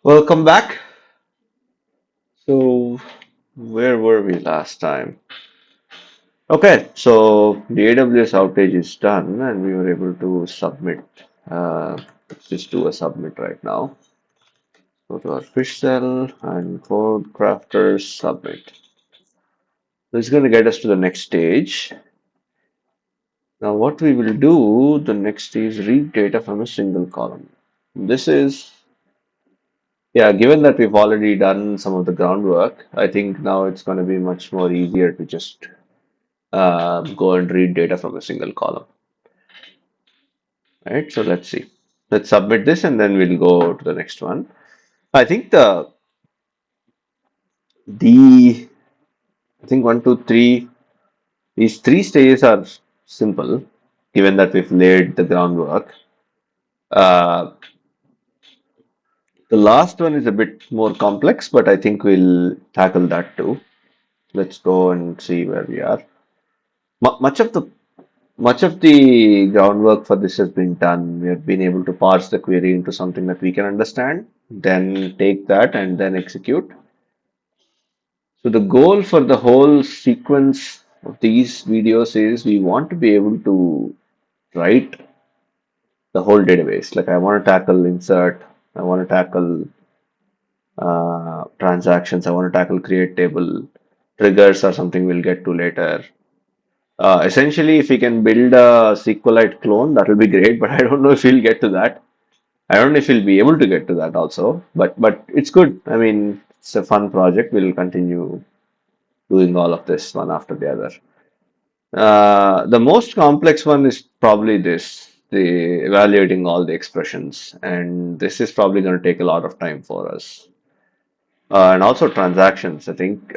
Welcome back. So, where were we last time? Okay, so the AWS outage is done and we were able to submit. Let's just do a submit right now. Go to our fish cell and CodeCrafters submit. So it's going to get us to the next stage. Now, what we will do, the next is read data from a single column. This is, yeah, given that we've already done some of the groundwork, I think now it's going to be much more easier to just go and read data from a single column, right? So let's see. Let's submit this and then we'll go to the next one. I think the I think one, two, three. These three stages are simple, given that we've laid the groundwork. Uh, the last one is a bit more complex, but I think we'll tackle that too. Let's go and see where we are. Mu- Much of the Much of the groundwork for this has been done. We have been able to parse the query into something that we can understand, then take that and then execute. So the goal for the whole sequence of these videos is we want to be able to write the whole database. Like I want to tackle insert, I want to tackle transactions, I want to tackle create table, triggers or something we'll get to later. Essentially, if we can build a SQLite clone, that will be great, but I don't know if we'll get to that. I don't know if we'll be able to get to that also, but it's good. I mean, it's a fun project. We'll continue doing all of this one after the other. The most complex one is probably this, the evaluating all the expressions, and this is probably going to take a lot of time for us. And also transactions. I think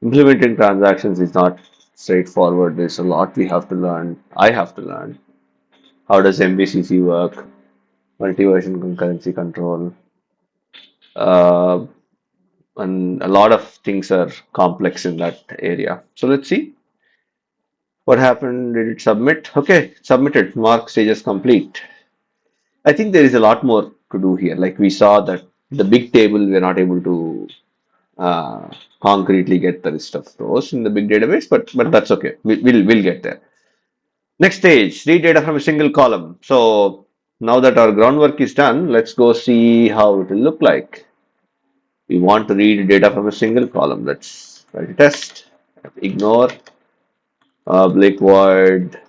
implementing transactions is not straightforward. There's a lot we have to learn. I have to learn. How does MVCC work? Multi-version concurrency control. Uh, and a lot of things are complex in that area. So let's see what happened. Did it submit? Okay, submitted. Mark stages complete. I think there is a lot more to do here. Like we saw that the big table, we're not able to uh, concretely get the list of rows in the big database, but that's okay. We'll get there. Next stage, read data from a single column. So now that our groundwork is done, let's go see how it will look like. We want to read data from a single column. Let's write a test. Ignore public void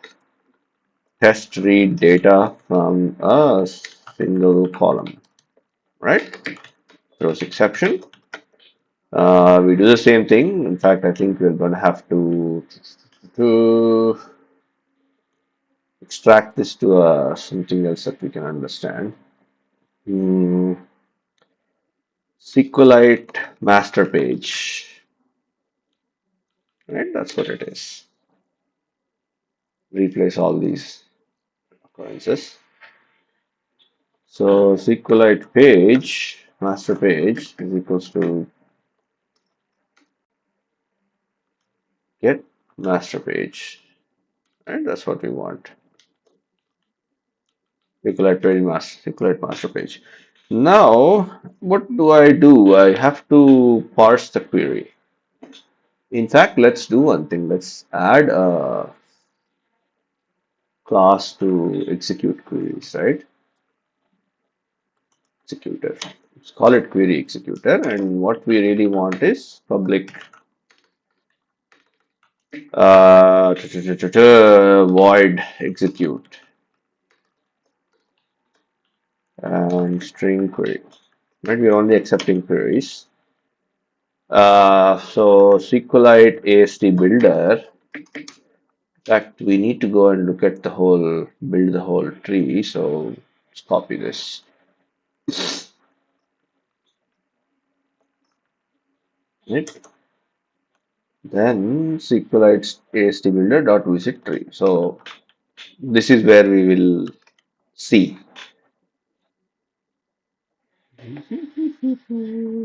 test read data from a single column. Right? Throws exception. We do the same thing. In fact, I think we're going to have to extract this to something else that we can understand. Hmm, SQLite master page. Right? That's what it is. Replace all these occurrences. So SQLite page, master page is equals to get master page. And that's what we want. SQLite master page. Now, what do? I have to parse the query. In fact, let's do one thing. Let's add a class to execute queries, right? Executor. Let's call it query executor. And what we really want is public void execute and string query. Right, we're only accepting queries. So SQLite AST builder. In fact, we need to go and look at the whole, build the whole tree. So let's copy this. Right. Then SQLite AST builder dot visit tree. So this is where we will see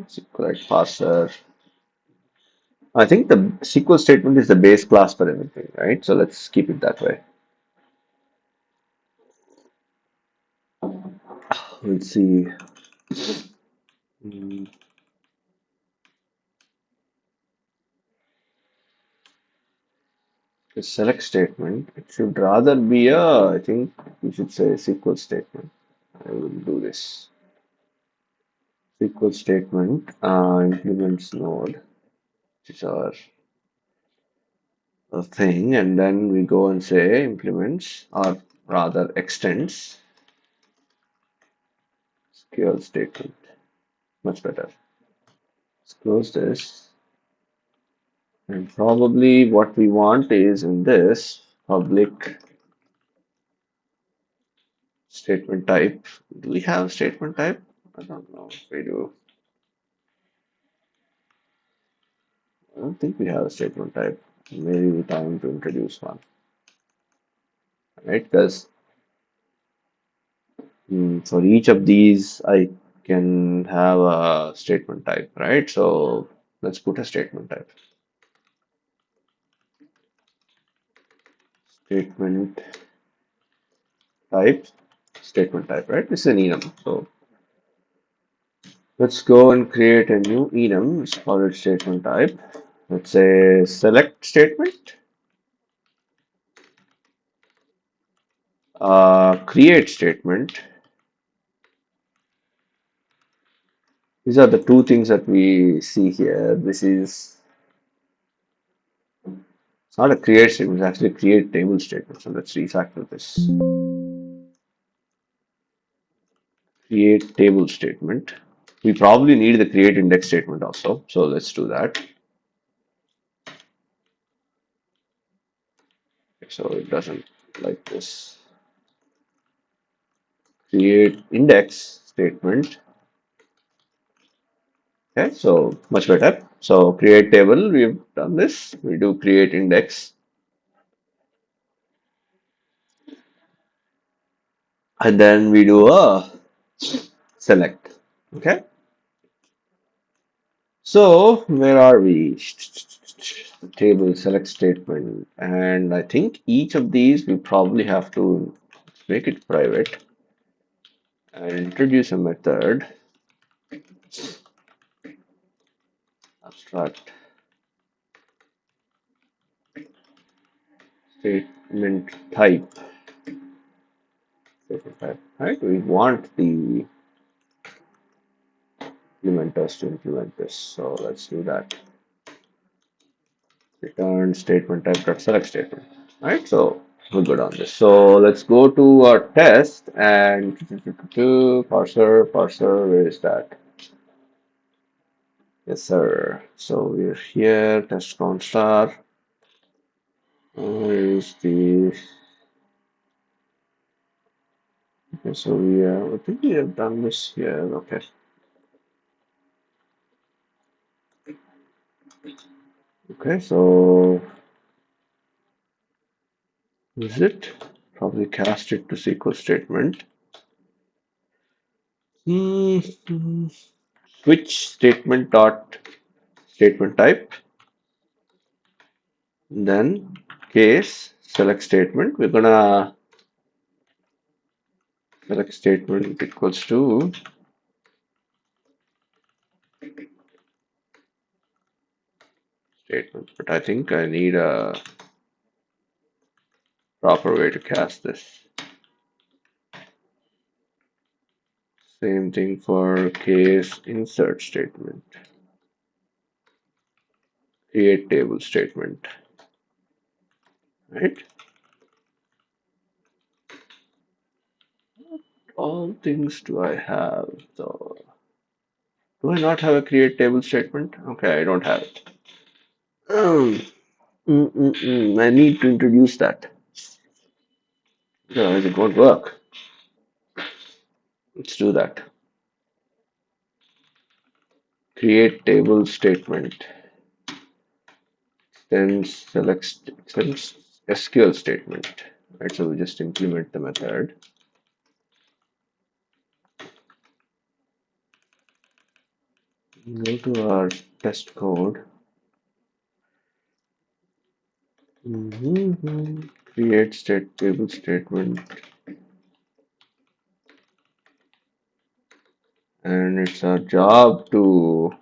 SQLite parser. I think the SQL statement is the base class for everything, right? So let's keep it that way. Let's see. Mm, the select statement. It should rather be a, I think we should say SQL statement. I will do this. SQL statement implements node, which is our thing, and then we go and say implements, or rather extends SQL statement. Much better. Let's close this. And probably what we want is in this public statement type. Do we have statement type? I don't know if we do. I don't think we have a statement type. Maybe time to introduce one, right? Because for each of these, I can have a statement type, right? So let's put a statement type. Statement type, statement type, right? This is an enum. So let's go and create a new enum. Let's call it statement type. Let's say select statement, create statement. These are the two things that we see here. This is it's not a create statement, it's actually a create table statement. So let's refactor this. Create table statement. We probably need the create index statement also. So let's do that. So it doesn't like this. Create index statement. Okay, so much better. So create table, we've done this. We do create index, and then we do a select. Okay. So where are we? The table select statement, and I think each of these we probably have to make it private and introduce a method abstract statement type. Statement type, right? We want the implementers to implement this, so let's do that. Return statement type dot select statement. Right, so we're good on this. So let's go to our test and parser, where is that? Yes, sir. So we're here, test constar. Where is the okay, so I think we have done this here. Okay. Okay, so is it? Probably cast it to SQL statement. Hmm. Switch statement dot statement type, then case select statement. We're gonna select statement equals to statement, but I think I need a proper way to cast this. Same thing for case insert statement, create table statement, right? All things do I have? So do I not have a create table statement? Okay, I don't have it. Um, I need to introduce that. Otherwise, it won't work. Let's do that. Create table statement. Then select extends SQL statement. Right, so we just implement the method. Go to our test code. Create state table statement. and it's our job to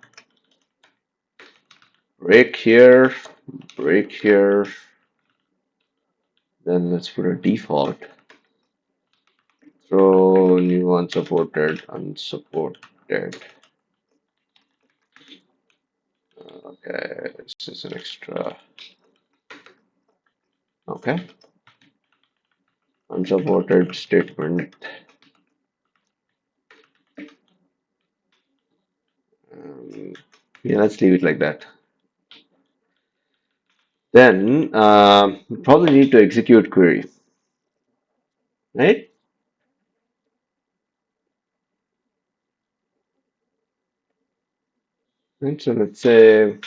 break here, break here. Then let's put a default. Throw new unsupported, unsupported. Okay, this is an extra. Okay, unsupported statement. Um, yeah, let's leave it like that. Then we probably need to execute query, right? And so let's say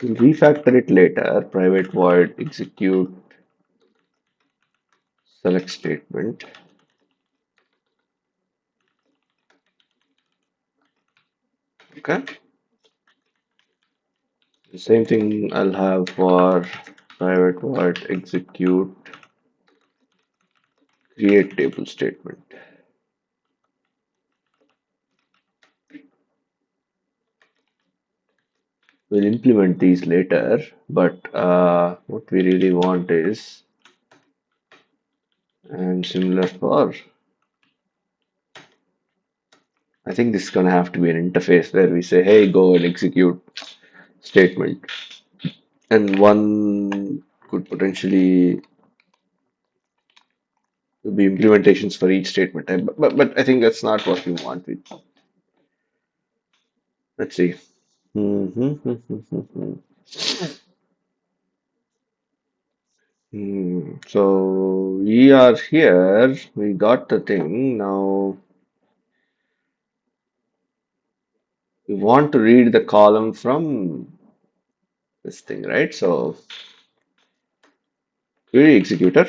we'll refactor it later. Private void execute select statement. Okay. The same thing I'll have for private void execute create table statement. We'll implement these later, but what we really want is, and similar for, I think this is going to have to be an interface where we say, hey, go and execute statement. And one could potentially be implementations for each statement. But I think that's not what we want. Let's see. So we are here. We got the thing. Now we want to read the column from this thing, right? So query executor,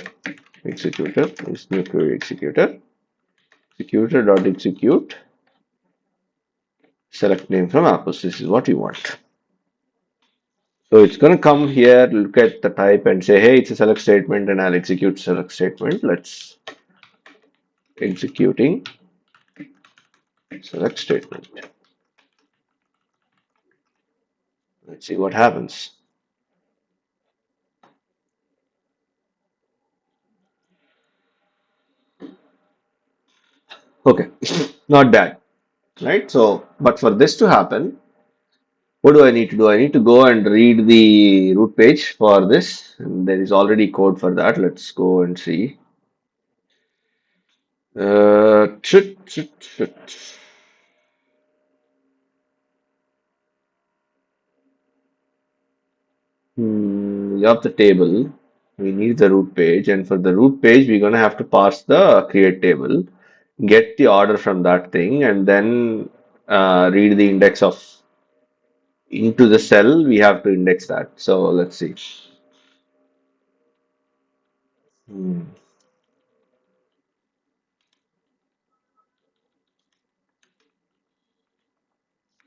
executor is new query executor, executor dot execute, select name from apples. This is what we want. So it's going to come here, look at the type and say, hey, it's a select statement and I'll execute select statement. Let's executing select statement. Let's see what happens. Okay, not bad, right? So, but for this to happen, what do I need to do? I need to go and read the root page for this. And there is already code for that. Let's go and see. Chit. We have the table. We need the root page, and for the root page, we're gonna have to pass the create table, get the order from that thing, and then read the index of into the cell. We have to index that. So let's see. Hmm.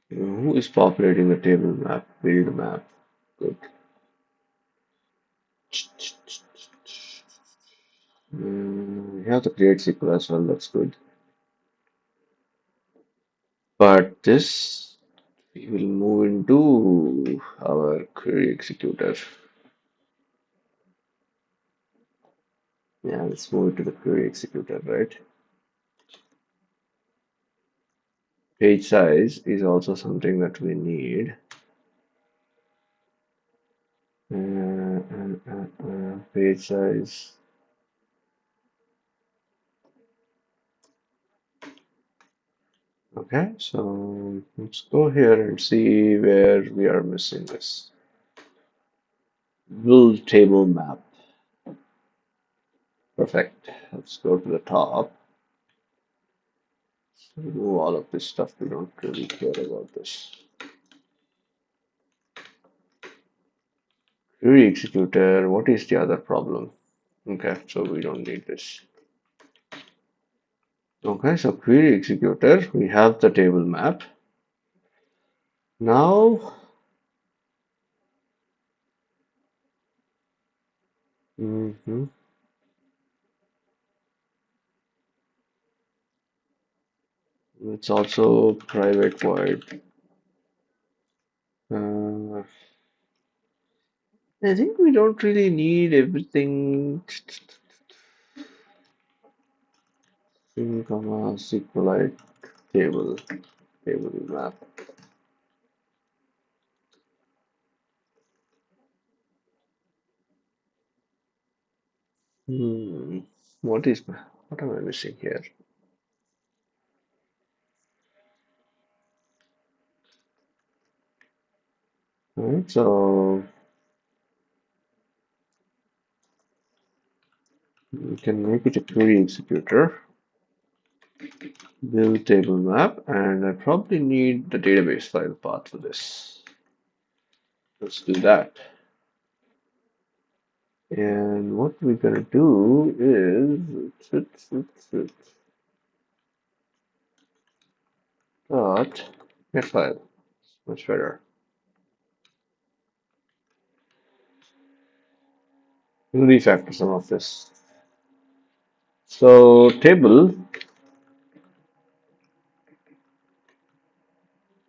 Who is populating the table map? Build map. Good. We have to create SQL as well. That's good. But this we will move into our query executor. Yeah, let's move it to the query executor, right? Page size is also something that we need. Page size. Okay, so let's go here and see where we are missing this. Build table map. Perfect. Let's go to the top. Remove all of this stuff. We don't really care about this. Query executor. What is the other problem? Okay, so we don't need this. Okay, so query executor. We have the table map. Now Hmm. It's also private void. Uh, I think we don't really need everything. String, comma, SQLite table map. Hmm. What am I missing here? Alright, so we can make it a query executor, build table map, and I probably need the database file path for this. Let's do that. And what we're gonna do is dot get file. Much better. We'll refactor some of this. So table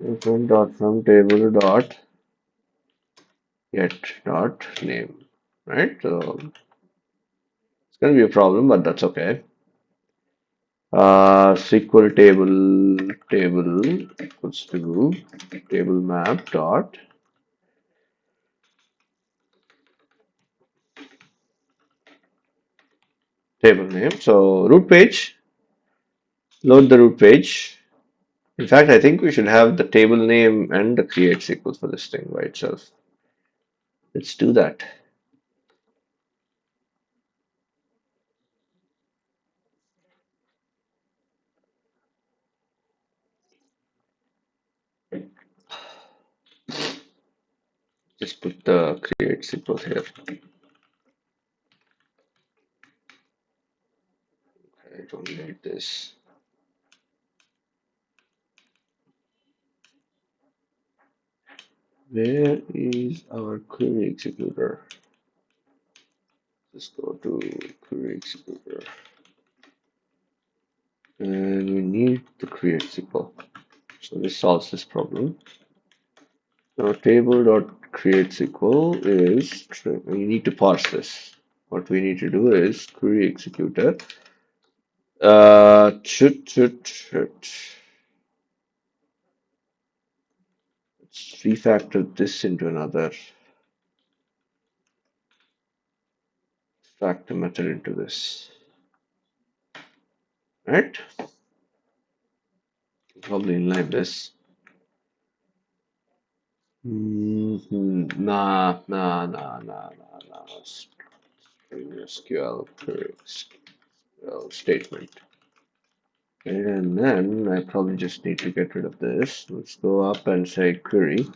dot from table dot get dot name. Right? So it's gonna be a problem, but that's okay. SQL table equals to table map dot table name. So root page, load the root page. In fact, I think we should have the table name and the create SQL for this thing by itself. Let's do that. Just put the create SQL here. I don't need this. Where is our query executor? Let's go to query executor. And we need to create SQL. So this solves this problem. Now table.create SQL is, we need to parse this. What we need to do is query executor. Let's refactor this into another factor method into this. Right? Probably inline this. Nah. SQL query SQL statement. And then I probably just need to get rid of this. Let's go up and say query.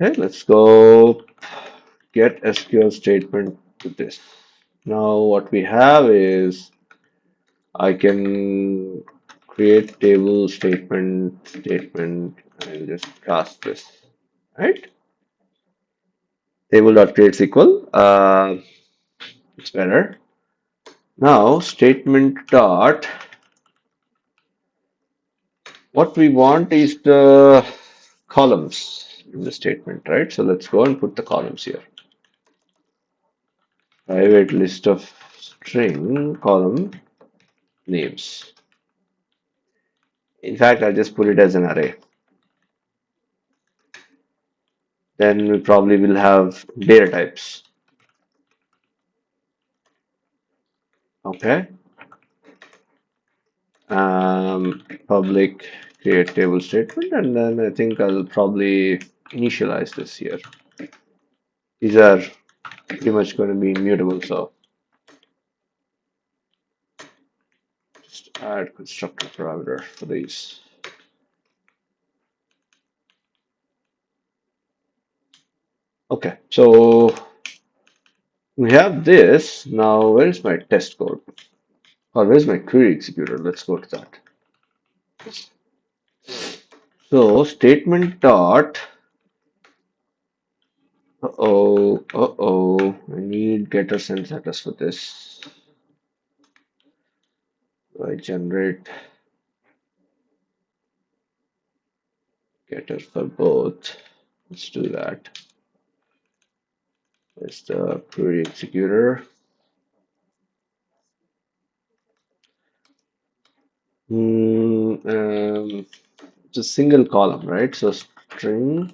Okay, let's go get SQL statement to this. Now what we have is I can create table statement and just cast this, right? Table.create SQL. It's better. Now statement dot. What we want is the columns in the statement, right? So let's go and put the columns here. Private list of string column names. In fact, I'll just put it as an array. Then we probably will have data types. Okay. Public create table statement, and then I think I'll probably initialize this here. These are pretty much going to be immutable, so just add constructor parameter for these. Okay, so we have this. Now, where's my test code? Or where's my query executor? Let's go to that. So statement dot Uh-oh, uh-oh. I need getter send status for this. I generate getter for both. Let's do that. There's the query executor. It's a single column, right? So string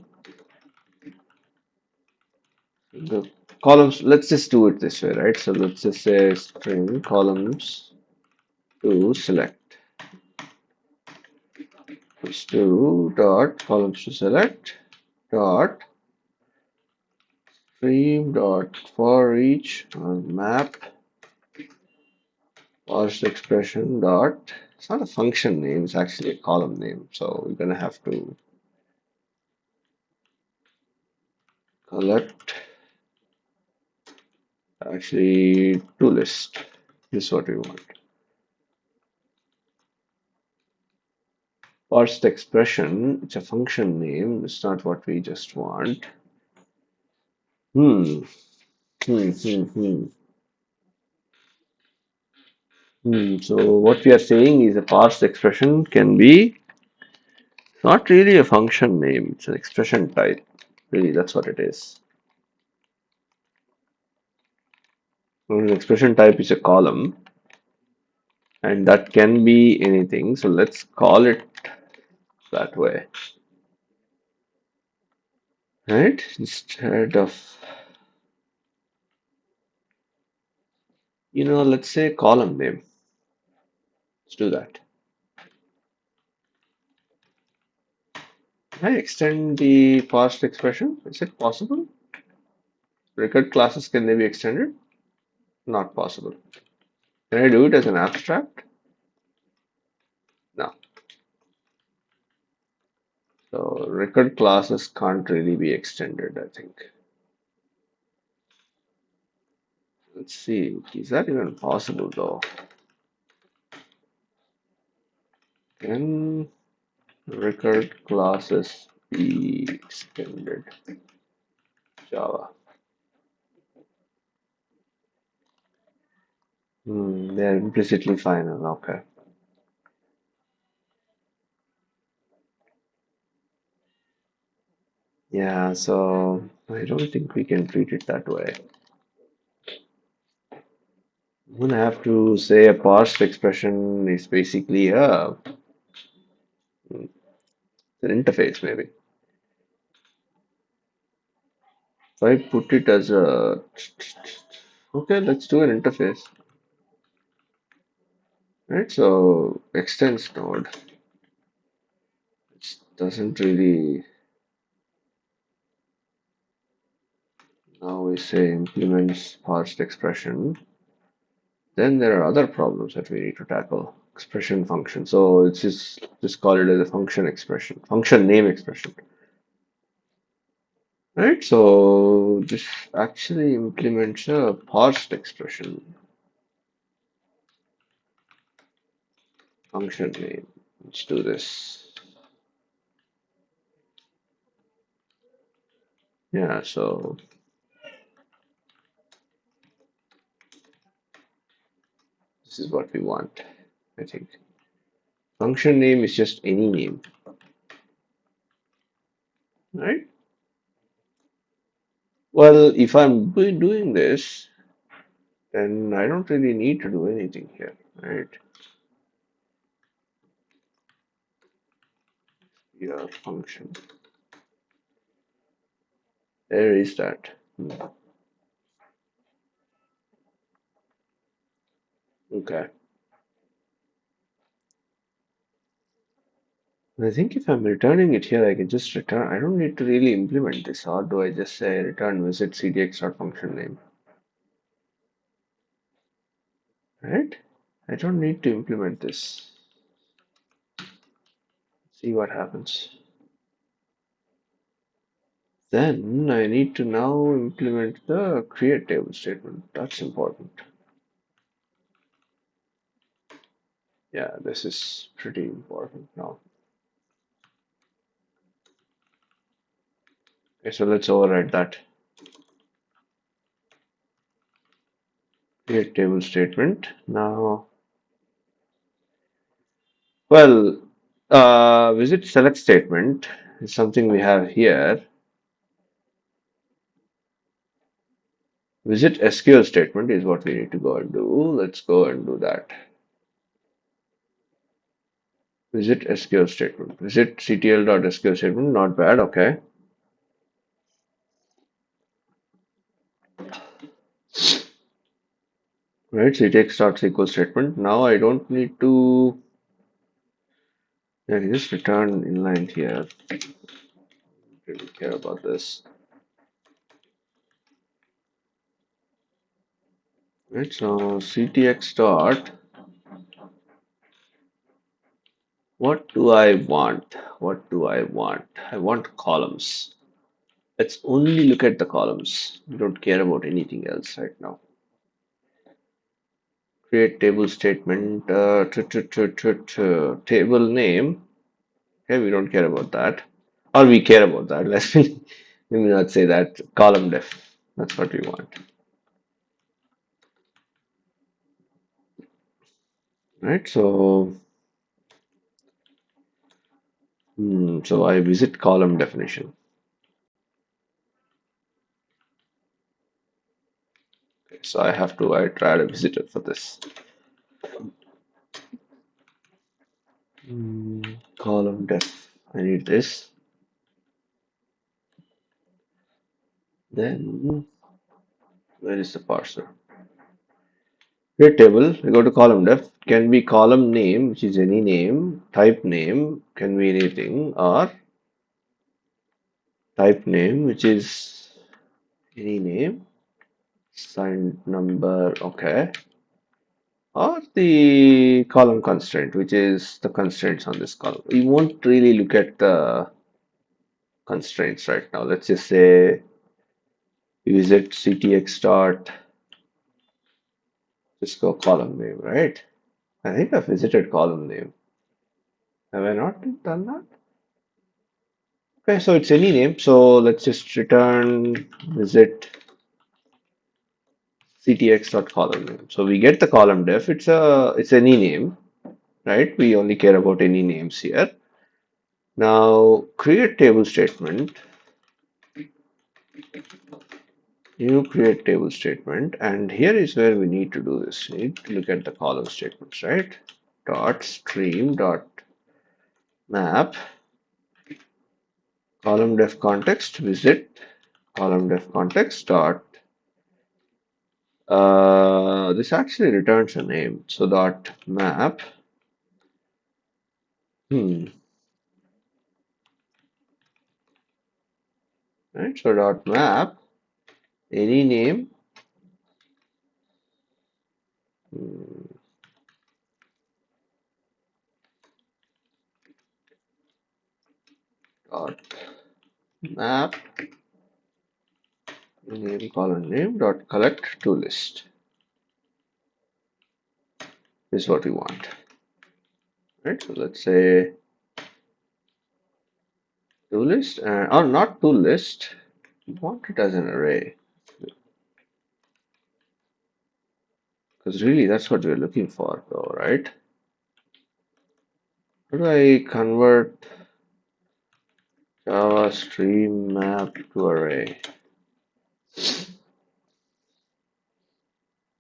the columns. Let's just do it this way, right? So let's just say string columns to select. Let's do dot columns to select dot stream dot for each map parse expression dot. It's not a function name. It's actually a column name. So we're gonna have to collect actually to list. This is what we want. Parsed expression, it's a function name. It's not what we just want. Hmm. Hmm. Hmm. Hmm. So what we are saying is a parsed expression can be not really a function name. It's an expression type. Really, that's what it is. An expression type is a column, and that can be anything. So let's call it that way, right? Instead of, let's say column name. Let's do that. Can I extend the parsed expression? Is it possible? Record classes, can they be extended? Not possible. Can I do it as an abstract? No. So record classes can't really be extended, I think. Let's see. Is that even possible though? Can record classes be extended? Java. They're implicitly final. Okay. Yeah, so I don't think we can treat it that way. I'm gonna have to say a parsed expression is basically an interface, maybe. If I put it as a okay, let's do an interface. Right, so extends node, which doesn't really now we say implements parsed expression. Then there are other problems that we need to tackle. Expression function. So it's just call it as a function expression, function name expression. Right, so this actually implements a parsed expression function name. Let's do this. Yeah, so this is what we want, I think. Function name is just any name, right? Well, if I'm doing this, then I don't really need to do anything here, right? Yeah, function. There is that. Okay. I think if I'm returning it here, I can just return. I don't need to really implement this, or do I just say return visit cdx.function name, right? I don't need to implement this. See what happens. Then I need to now implement the create table statement. That's important. Yeah, this is pretty important now. Okay, so let's override that. Create table statement. Now, well, visit select statement is something we have here. Visit SQL statement is what we need to go and do. Let's go and do that. Visit SQL statement. Visit ctl.sql statement. Not bad. Okay. Right. ctx.sql statement. Now I don't need to. Yeah, just return inline here. Didn't care about this. Right. So ctx dot. What do I want? What do I want? I want columns. Let's only look at the columns. We don't care about anything else right now. Create table statement. Table name. Okay, we don't care about that. Or we care about that. Let me not say that. Column def. That's what we want. Right. So I visit column definition. Okay, so I try a visitor for this. Column def. I need this. Then where is the parser? Create table. We go to column def. Can be column name, which is any name. Type name can be anything, or type name, which is any name. Signed number. Okay. Or the column constraint, which is the constraints on this column. We won't really look at the constraints right now. Let's just say visit ctx dot just go column name, right? I think I've visited column name. Have I not done that? Okay, so it's any name. So let's just return visit ctx dot column name. So we get the column def. It's any name, right? We only care about any names here. Now create table statement. New create table statement, and here is where we need to do this. We need to look at the column statements, right? Dot stream dot map column def context visit column def context dot this actually returns a name. So dot map. Right. So dot map any name. Dot map name column name dot collect to list is what we want. Right. So let's say to list or not to list. We want it as an array because really that's what we're looking for, though, right? How do I convert Java stream map to array?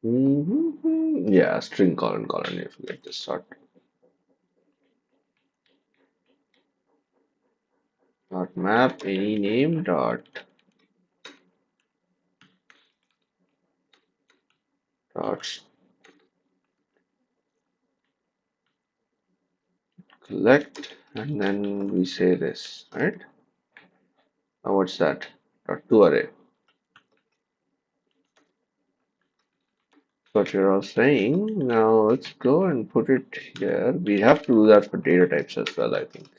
Yeah, string colon. If you get this sort. Dot map any name dot collect, and then we say this, right? Now what's that? Dot to array. What you're all saying. Now let's go and put it here. We have to do that for data types as well, I think.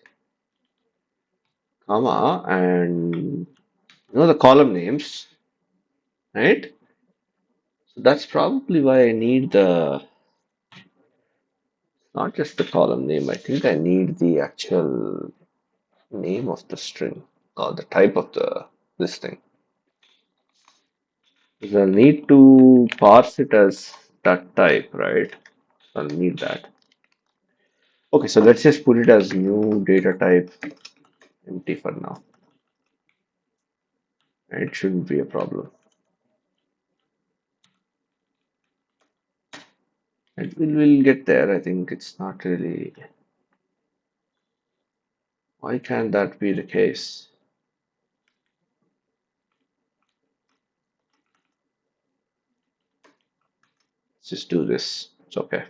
Comma and the column names, right? So that's probably why I need the not just the column name. I think I need the actual name of the string or the type of the this thing. Because I'll need to parse it as that type, right? I'll need that. Okay, so let's just put it as new data type empty for now. It shouldn't be a problem. And we'll get there. I think it's not really. Why can't that be the case? Let's just do this. It's okay.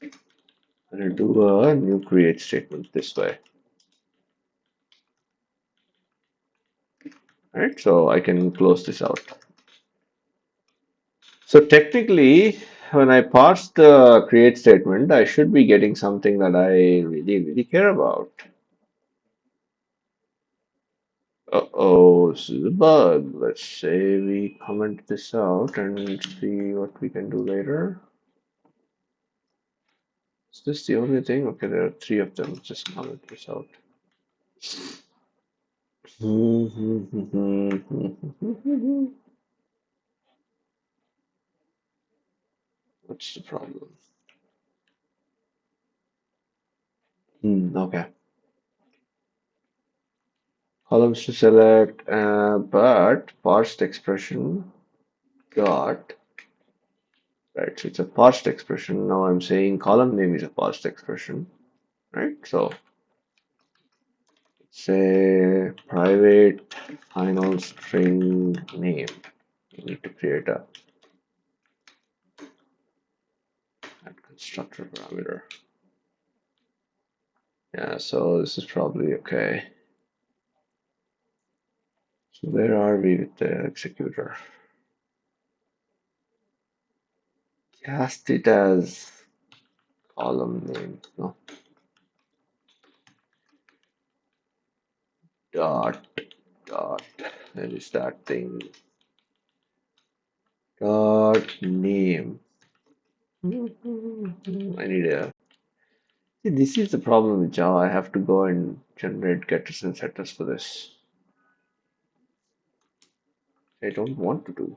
I'm gonna do a new create statement this way. Right, so I can close this out. So technically, when I parse the create statement, I should be getting something that I really care about. Uh-oh, this is a bug. Let's say we comment this out and see what we can do later. Is this the only thing? Okay, there are three of them. Let's just comment this out. What's the problem? Okay. Columns to select, but parsed expression got, right, so it's a parsed expression. Now I'm saying column name is a parsed expression, right? So say private final string name. You need to create a constructor parameter. Yeah, so this is probably okay. So where are we with the executor? Cast it as column name. No, dot dot. Where is that thing? Dot name. I need a. See, this is the problem with Java. I have to go and generate getters and setters for this. I don't want to do.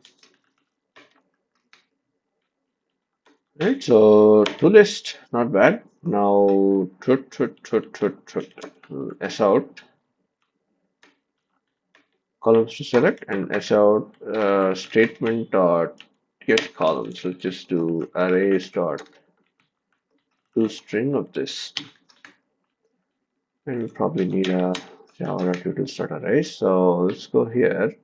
Right, so to list, not bad. Now, S out, columns to select, and S out statement dot get columns. So just do arrays dot to string of this. And we probably need a java.utils start array. So let's go here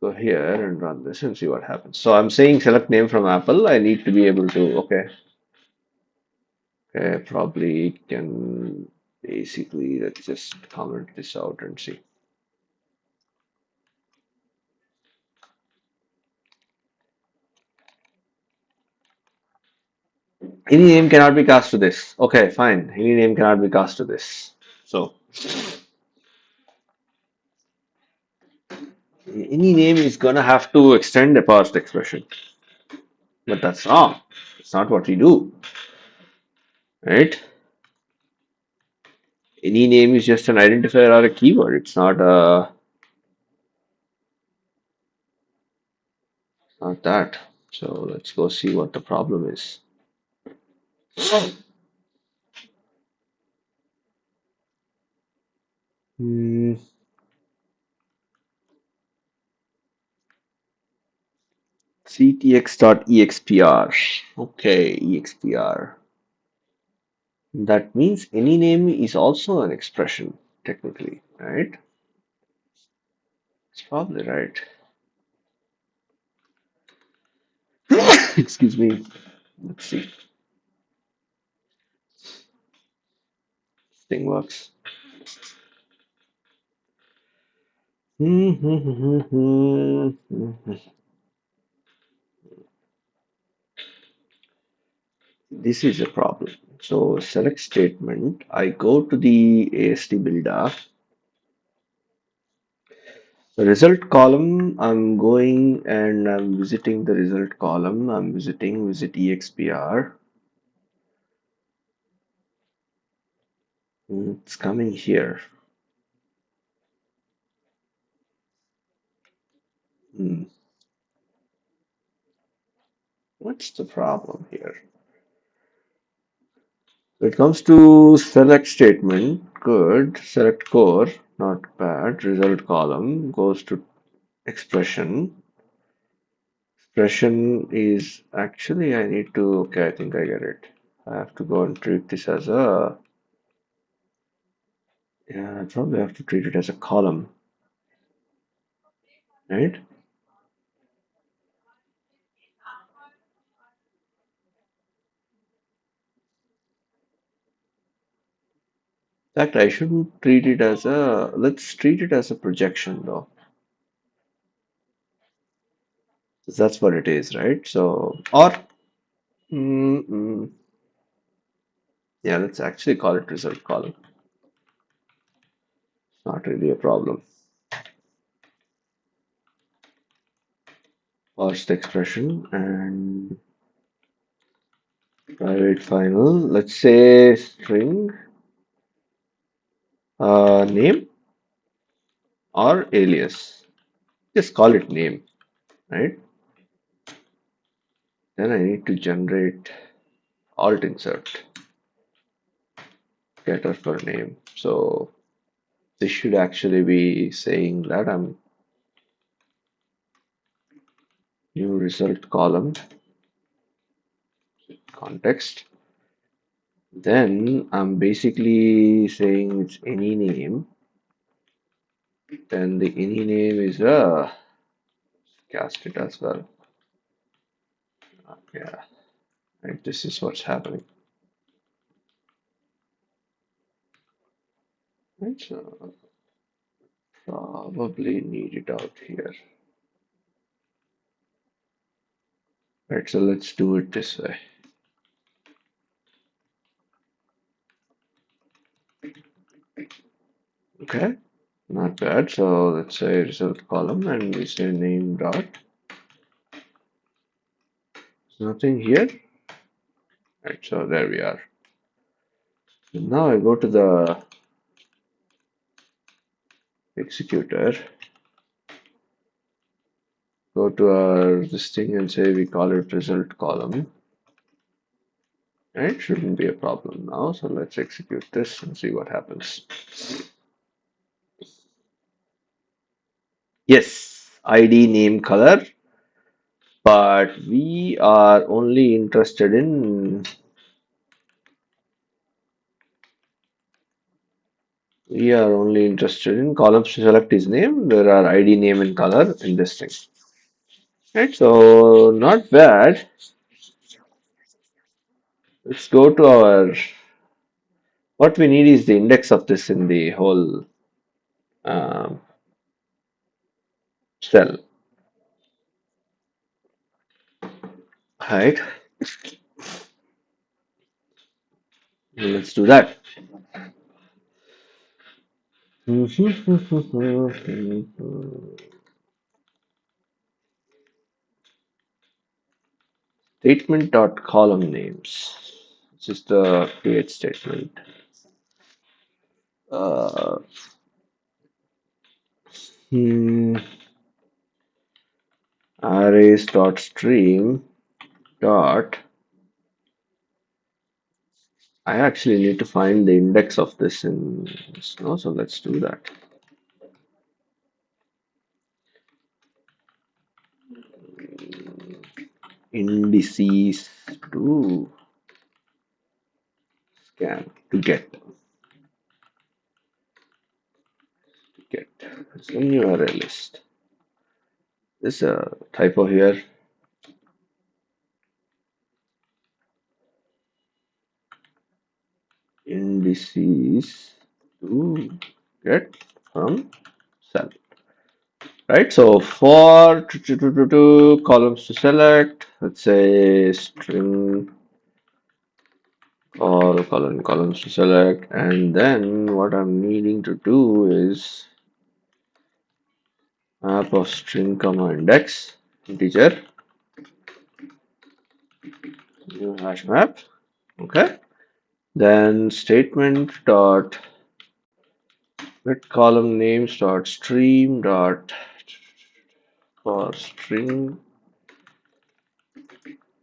and run this and see what happens. So I'm saying select name from Apple. I need to be able to, okay, probably can basically, let's just comment this out and see. Any name cannot be cast to this. Okay, fine. Any name cannot be cast to this. So any name is gonna have to extend a past expression, but that's wrong. It's not what we do, right? Any name is just an identifier or a keyword. It's not that. So let's go see what the problem is. Hmm, ctx.expr. Okay, expr. That means any name is also an expression, technically, right? It's probably right. Excuse me. Let's see. This thing works. This is a problem. So select statement. I go to the AST builder. The result column, I'm going and I'm visiting the result column. I'm visiting visit expr. It's coming here. Hmm. What's the problem here? When it comes to select statement, good. Select core, not bad. Result column goes to expression. Expression is actually, I need to, okay, I think I get it. I have to go and treat this as a, yeah, I probably have to treat it as a column, right? In fact, I shouldn't treat it as a, let's treat it as a projection though. 'Cause that's what it is, right? So, or, mm, mm, yeah, let's actually call it result column. It's not really a problem. Parse the expression and private final. Let's say string name or alias. Just call it name, right? Then I need to generate alt insert getter for name. So this should actually be saying that I'm new result column context. Then I'm basically saying it's any name. Then the any name is cast it as well. Yeah, right. This is what's happening. Right, so probably need it out here. Right, so let's do it this way. Okay, not bad. So let's say result column and we say name dot. Nothing here. Right, so there we are. And now I go to the executor, go to our this thing and say we call it result column. Right, shouldn't be a problem now. So let's execute this and see what happens. Yes, ID, name, color, but we are only interested in columns to select his name. There are ID, name, and color in this thing. Right, so not bad. Let's go to our. What we need is the index of this in the whole um, cell. Right. Let's do that. Statement dot column names. This is the create statement. Uh, hmm, arrays dot stream dot. I actually need to find the index of this in Snow, so let's do that. Indices to scan to get. It's an URL list. There's a typo here. Indices to get from cell. Right, so for columns to select, let's say string or columns to select, and then what I'm needing to do is map of string comma index integer new hash map. Okay, then statement dot get column names dot stream dot for string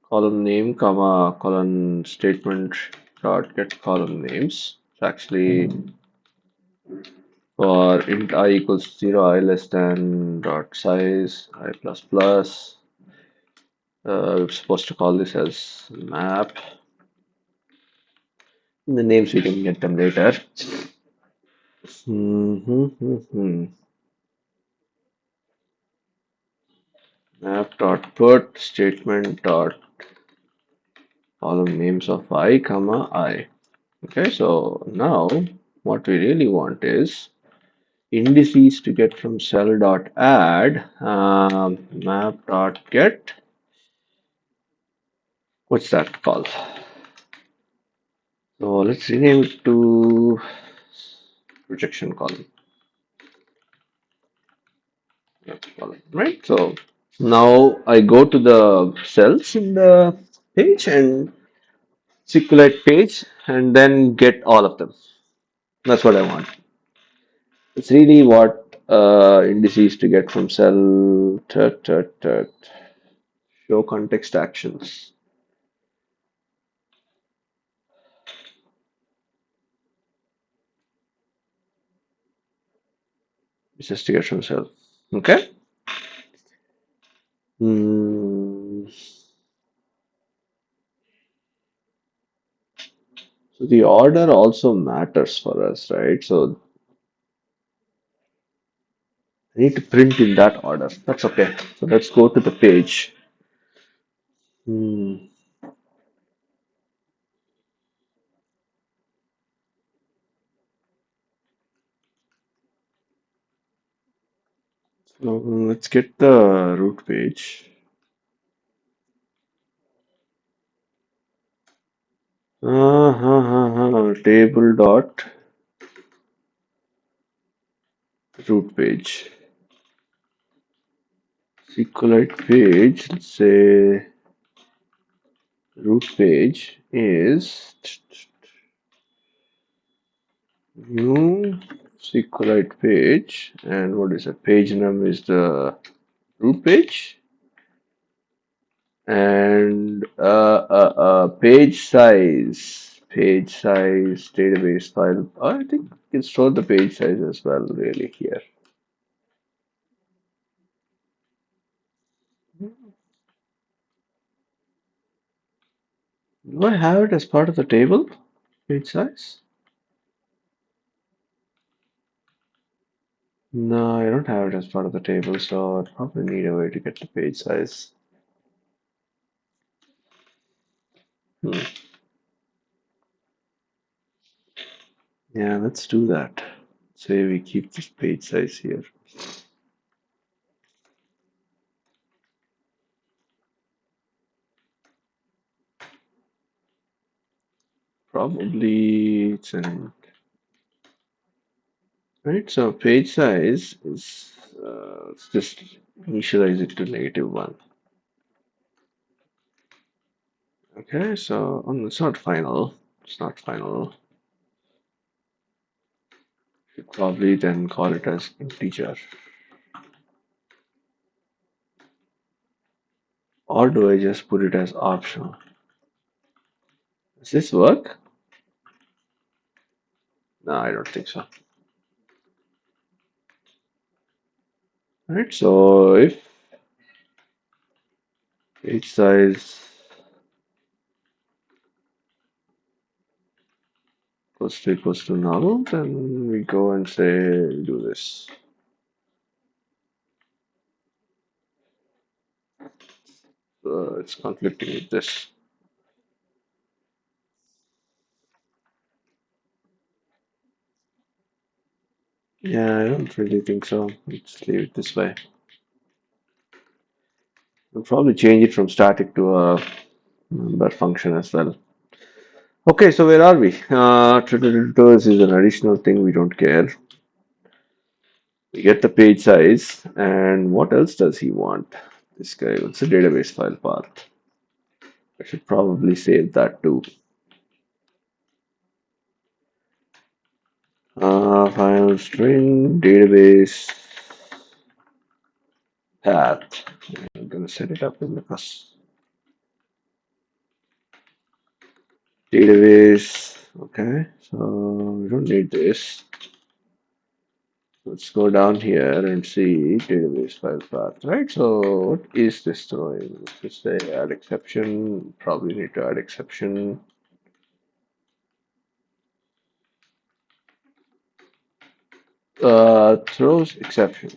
column name, comma, column statement dot get column names. So actually, for int I equals 0, I less than dot size, I plus plus. We're supposed to call this as map. The names we can get them later. Hmm. Map dot put statement dot column names of I, comma I. Okay, so now what we really want is indices to get from cell dot add map dot get. What's that called? So let's rename it to projection column. Right? So now I go to the cells in the page and Sqlite page and then get all of them. That's what I want. It's really what indices to get from cell show context actions. It's just to get from cell. Okay. Hmm. So the order also matters for us, right? So I need to print in that order. That's okay. So let's go to the page. Hmm. So let's get the root page. Table dot root page. SQLite page, let's say root page is new SQLite page, and what is it? Page num is the root page, and page size database file. I think you can store the page size as well, really here. Do I have it as part of the table? Page size? No, I don't have it as part of the table, so I probably need a way to get the page size. Hmm. Yeah, let's do that. Say we keep this page size here. Probably it's an right. So page size is let's just initialize it to -1. Okay, so it's not final. It's not final. Should probably then call it as integer. Or do I just put it as optional? Does this work? No, I don't think so. Right, so if page size equals to null, then we go and say do this. It's conflicting with this. Yeah, I don't really think so. Let's leave it this way. We'll probably change it from static to a member function as well. Okay, so where are we? This is an additional thing we don't care. We get the page size, and what else does he want? This guy, what's the database file path? I should probably save that too. File string database path. I'm gonna set it up in the database. Okay, so we don't need this. Let's go down here and see database file path, right? So what is this throwing? Just say add exception. Probably need to add exception. Throws exception.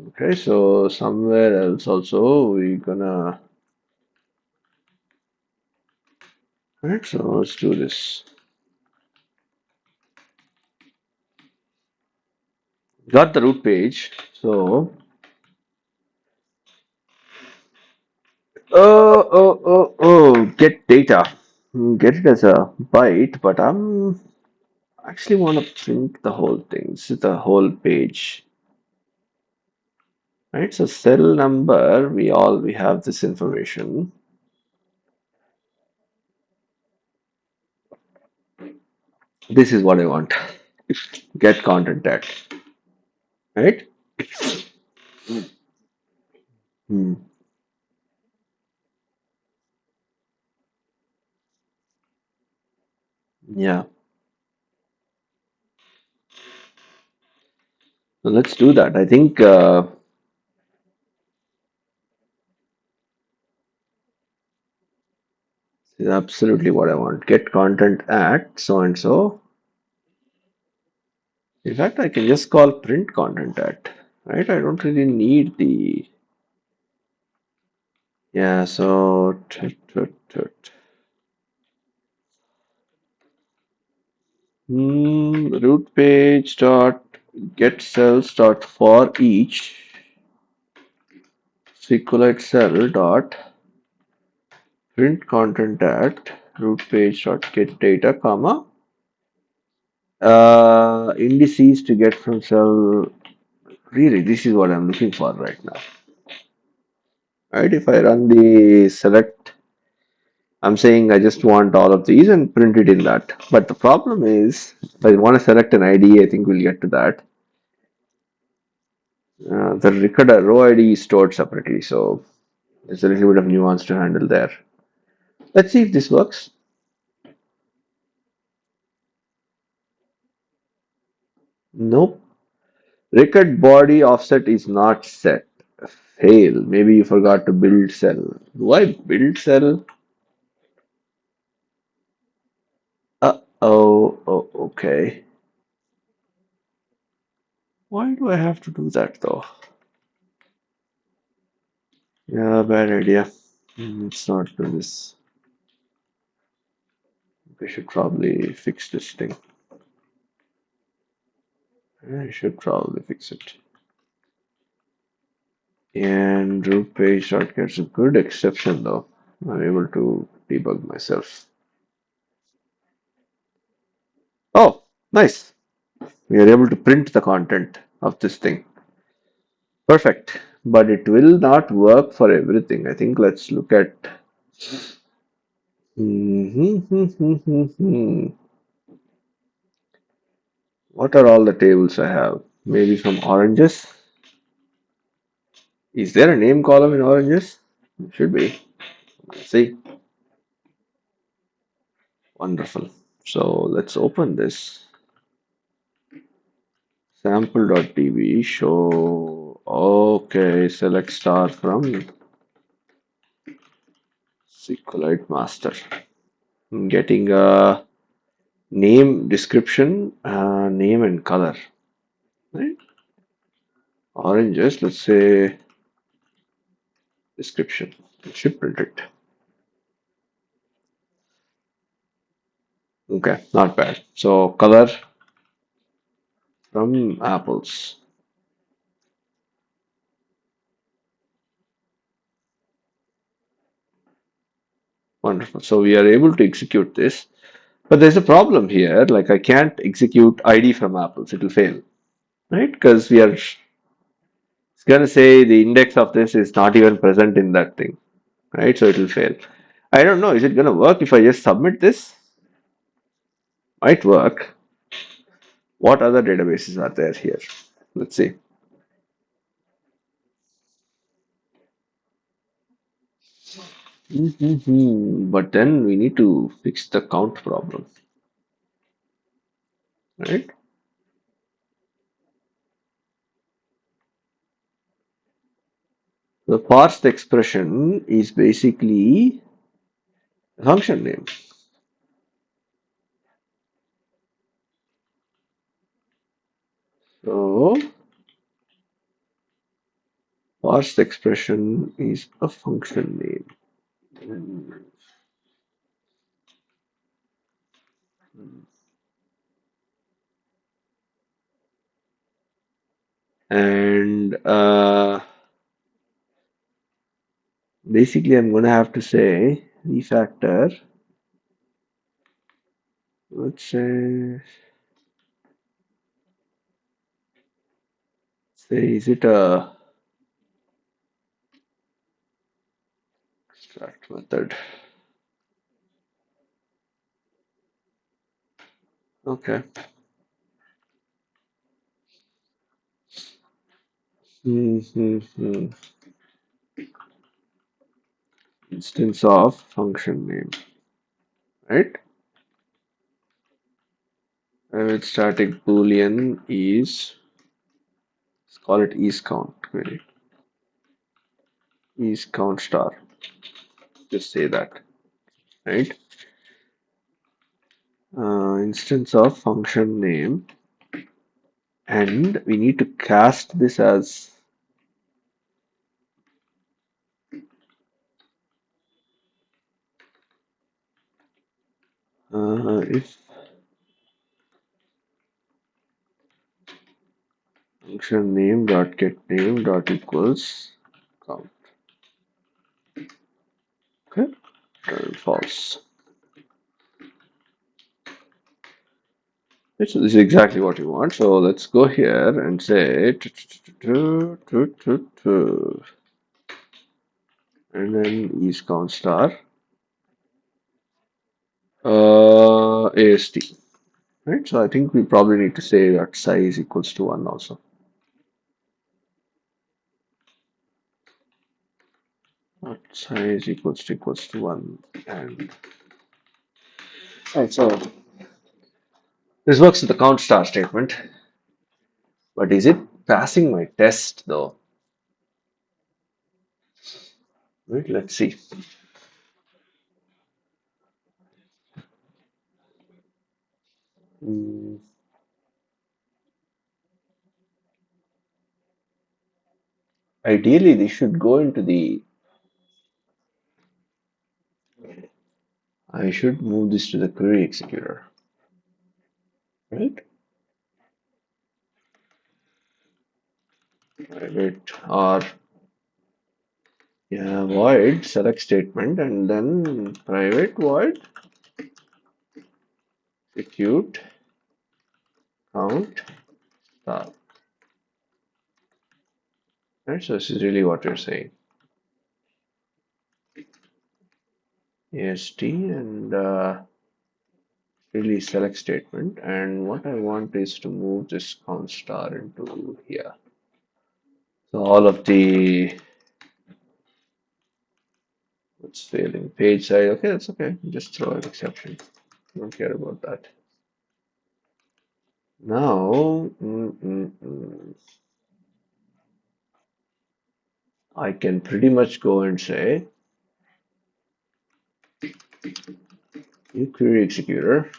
Okay, so somewhere else also we gonna, right? So let's do this. Got the root page. So get data. Get it as a byte, but I'm actually want to print the whole thing. This is the whole page, right? So cell number, we have this information. This is what I want. Get content at, right? Hmm. Yeah. So let's do that. I think this is absolutely what I want. Get content at so and so. In fact, I can just call print content at, right? I don't really need the, yeah, so, root page dot get cells dot for each Sqlite cell dot print content at root page dot get data, comma, indices to get from cell. Really, this is what I'm looking for right now. Right? If I run the select, I'm saying I just want all of these and print it in that. But the problem is, if I want to select an ID, I think we'll get to that. The record row ID is stored separately, so there's a little bit of nuance to handle there. Let's see if this works. Nope. Record body offset is not set. Fail. Maybe you forgot to build cell. Do I build cell? Oh, okay. Why do I have to do that though? Yeah, bad idea. Let's not do this. We should probably fix this thing. I should probably fix it. And root page dot gets a good exception though. I'm able to debug myself. Oh, nice. We are able to print the content of this thing. Perfect. But it will not work for everything. I think let's look at. What are all the tables I have? Maybe some oranges. Is there a name column in oranges? Should be. See, wonderful. So let's open this sample.db show. Okay, select star from SQLite master. I'm getting a name description, name and color. Right? Oranges, let's say description. It should print it. Okay, not bad. So color from apples. Wonderful. So we are able to execute this. But there's a problem here. Like I can't execute ID from apples. It will fail. Right? Because we are it's gonna say the index of this is not even present in that thing. Right? So it will fail. I don't know. Is it gonna work if I just submit this? Might work. What other databases are there here? Let's see. But then we need to fix the count problem, right? The parsed expression is basically a function name. So parsed expression is a function name. And basically, I'm going to have to say refactor. Let's say is it a extract method? Okay. Hmm. Instance of function name, right? And its static boolean is, let's call it isCount query. IsCount star. Just say that, right? Instance of function name, and we need to cast this as if function name dot get name dot equals count. Okay, turn false. Okay, so this is exactly what you want. So let's go here and say and then is count star AST. Right, so I think we probably need to say that size equals to 1 also. That size equals to 1 and right, so this works with the count star statement, but is it passing my test though? Right, let's see. Mm, Ideally, they should go into the. I should move this to the query executor, right? Private or yeah, void select statement and then private void execute count star. Right, so this is really what you're saying. AST and really select statement, and what I want is to move this count star into here. So all of the what's failing page size. Okay, that's okay. Just throw an exception. Don't care about that. Now, I can pretty much go and say new query executor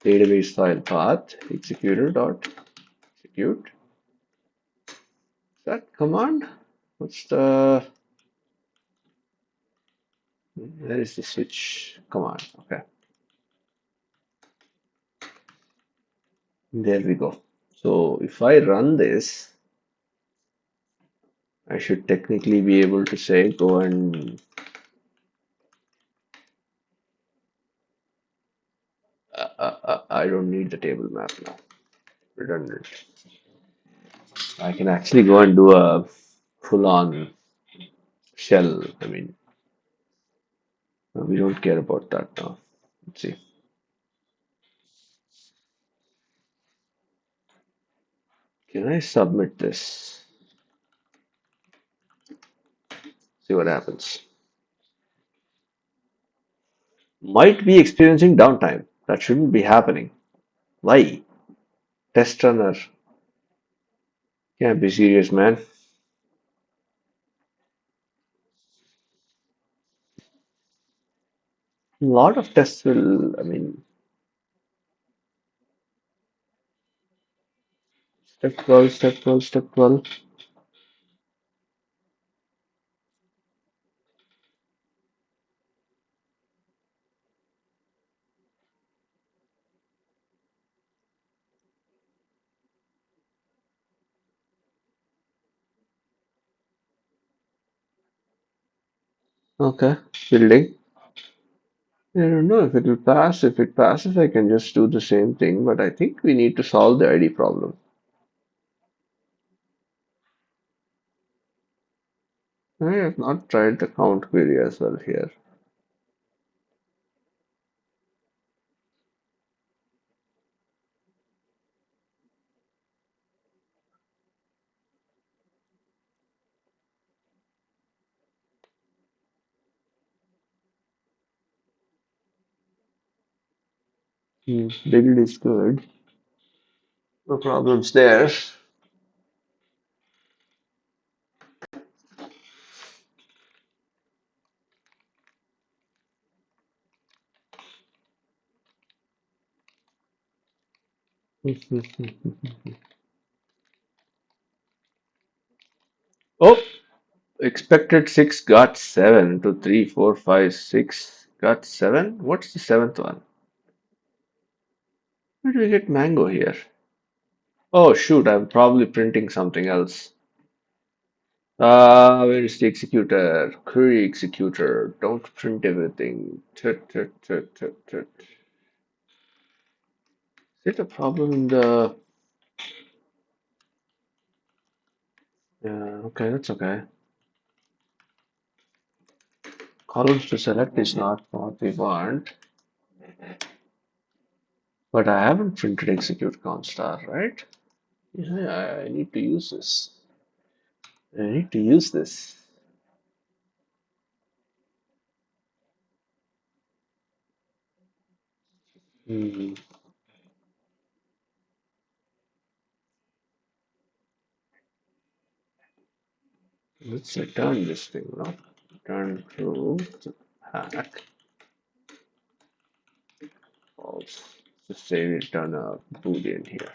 database file path executor dot execute. Is that command? What's the Where is the switch command? Okay, there we go. So if I run this, I should technically be able to say go and I don't need the table map now. Redundant. I can actually go and do a full-on shell. I mean, we don't care about that now. Let's see. Can I submit this? See what happens. might be experiencing downtime. That shouldn't be happening. Why? Test runner. Can't be serious, man. A lot of tests will, I mean, step 12, step 12, step 12. Okay, building. I don't know if it will pass. If it passes, I can just do the same thing, but I think we need to solve the ID problem. I have not tried the count query as well here. Build is good. No problems there. Oh, expected 6 got 7 to 3, 4, 5, 6 got 7. What's the seventh one? Where did we get mango here? Oh, shoot, I'm probably printing something else. Where is the executor? Query executor. Don't print everything. Tut, tut, tut, tut, tut. Is it a problem in the. Yeah, okay, that's okay. Columns to select is not what we want, but I haven't printed execute constar, right? Yeah, I need to use this. I need to use this. Hmm. Let's return this thing, no? Return true, hack, false. Just say return a boolean here.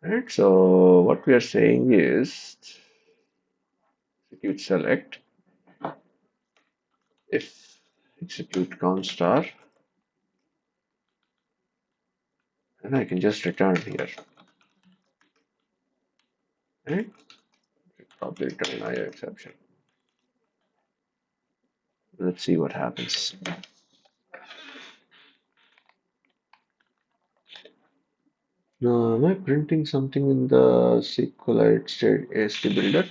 Right, so what we are saying is execute select if execute constar, and I can just return here. Right? Probably return IO exception. Let's see what happens. Now, am I printing something in the Sqlite state AST builder?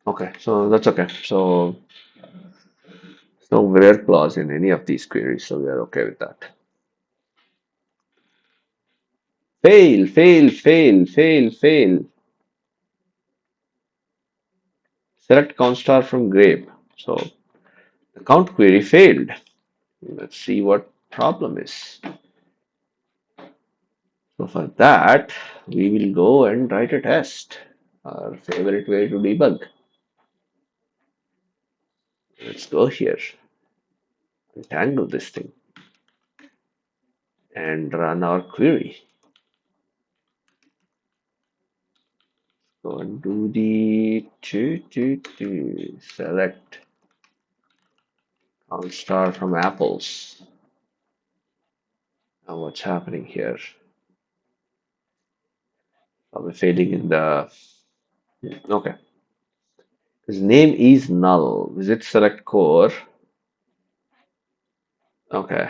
Okay, so that's okay. So no where clause in any of these queries, so we are okay with that. Fail, fail, fail, fail, fail. Select constar from grape. So the count query failed. Let's see what problem is. So for that, we will go and write a test. Our favorite way to debug. Let's go here, untangle this thing, and run our query. Go and do the select count star from apples. Now what's happening here? Are we failing in the okay? His name is null. Visit select core. Okay.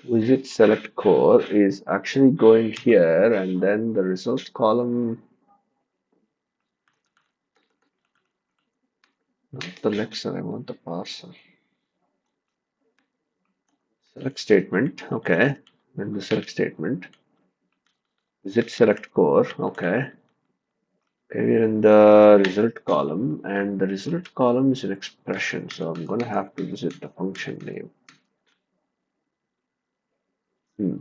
Visit select core is actually going here, and then the results column, not the lexer, I want the parser. Select statement, okay. And the select statement. Visit select core, okay. Okay, we're in the result column, and the result column is an expression, so I'm gonna have to visit the function name. Hmm.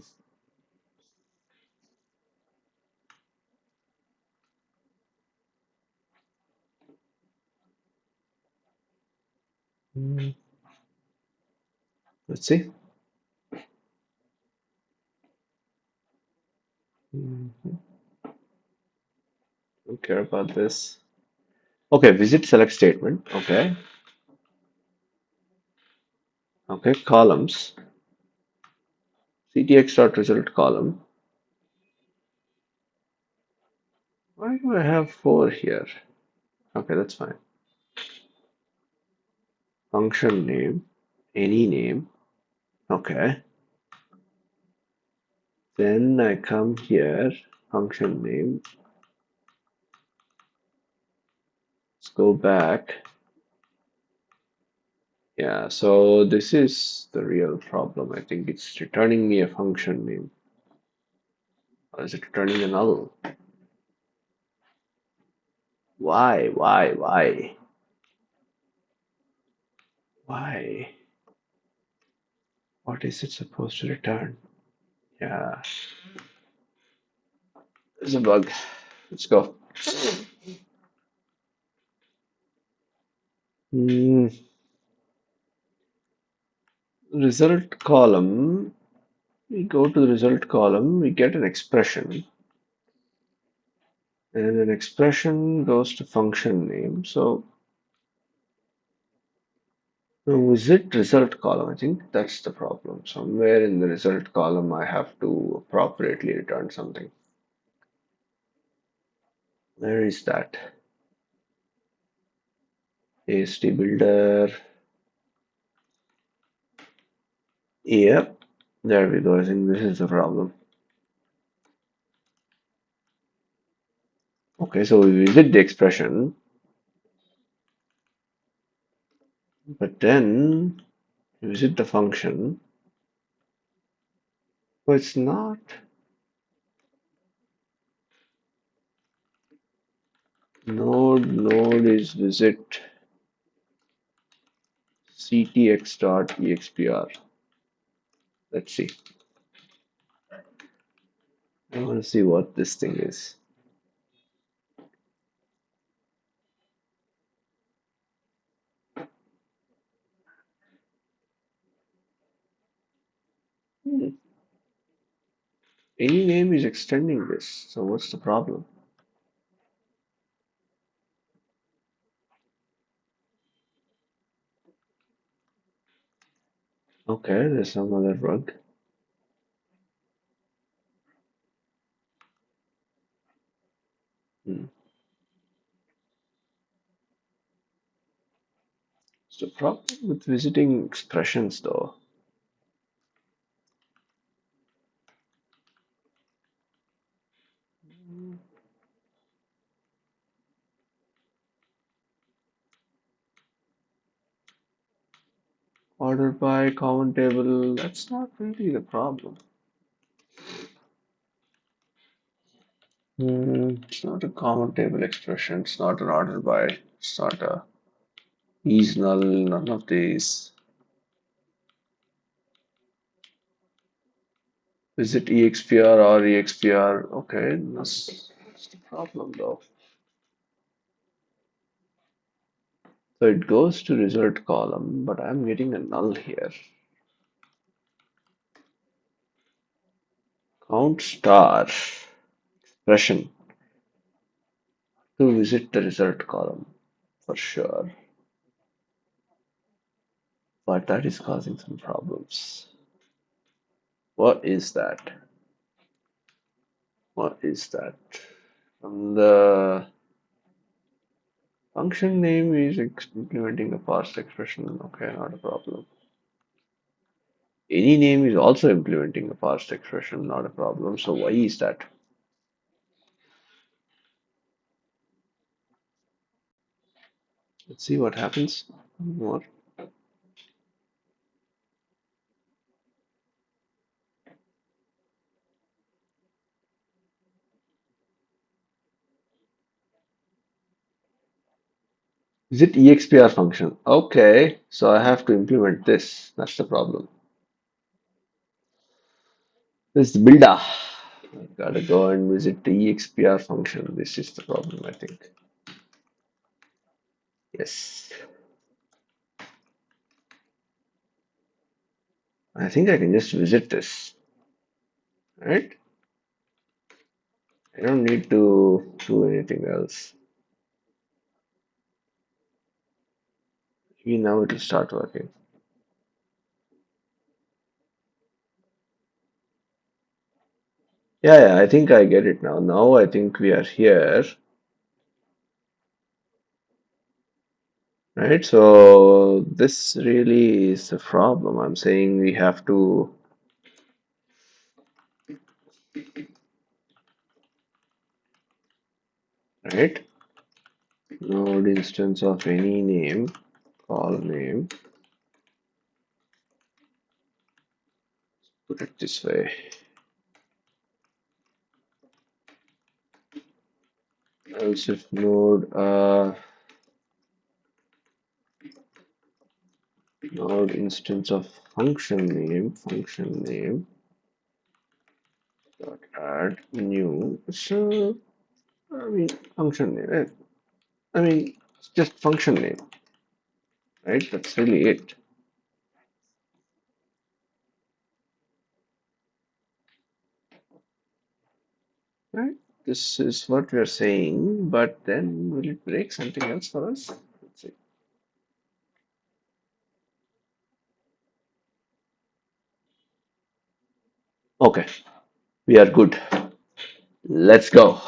Hmm. Let's see. Hmm. Don't care about this. Okay, visit select statement. Okay, okay, columns. ctx.result column. Why do I have four here? Okay, that's fine. Function name, any name. Okay. Then I come here, function name. Let's go back. Yeah, so this is the real problem. I think it's returning me a function name. Or is it returning a null? Why? Why? Why? Why? What is it supposed to return? Yeah, there's a bug. Let's go. Hmm. Result column. We go to the result column, we get an expression, and an expression goes to function name. So visit result column. I think that's the problem. Somewhere in the result column, I have to appropriately return something. Where is that? AST builder. Yep. There we go. I think this is the problem. Okay, so we visit the expression, but then visit the function. Oh, it's not. Node is visit ctx.expr. Let's see. I want to see what this thing is. Hmm. Any name is extending this, so what's the problem? Okay, there's some other rug. Hmm. So the problem with visiting expressions though. Order by common table, that's not really the problem. It's not a common table expression, it's not an order by, it's not a is null, none of these. Is it expr or expr? Okay, that's the problem though. So it goes to result column, but I'm getting a null here. Count star expression to visit the result column for sure, but that is causing some problems. What is that? What is that? The function name is implementing a parsed expression. Okay, not a problem. Any name is also implementing a parsed expression, not a problem. So why is that? Let's see what happens. More. Is it expr function? Okay, so I have to implement this. That's the problem. This is builder. I've got to go and visit the expr function. This is the problem, I think. Yes. I think I can just visit this, right? I don't need to do anything else. Maybe now it will start working. Yeah, yeah, I think I get it now. Now I think we are here, right? So this really is the problem. I'm saying we have to, right? Node instance of any name, call name, put it this way. Else if node instance of function name dot add new. So I mean function name. I mean it's just function name, right? That's really it. Right? This is what we are saying, but then will it break something else for us? Let's see. Okay, we are good. Let's go.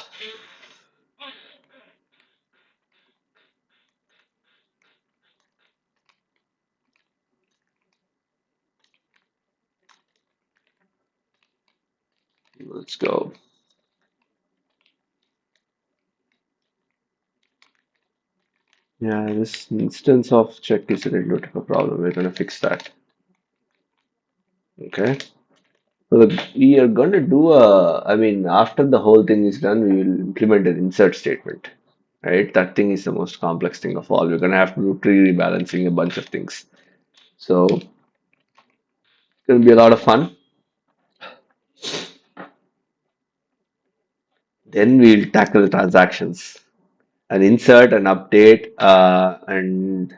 Let's go. Yeah, this instance of check is a little bit of a problem. We're gonna fix that. Okay. So we are gonna do I mean, after the whole thing is done, we will implement an insert statement. Right? That thing is the most complex thing of all. We're gonna have to do tree rebalancing, a bunch of things. So it's gonna be a lot of fun. Then we'll tackle the transactions. An insert, an update, and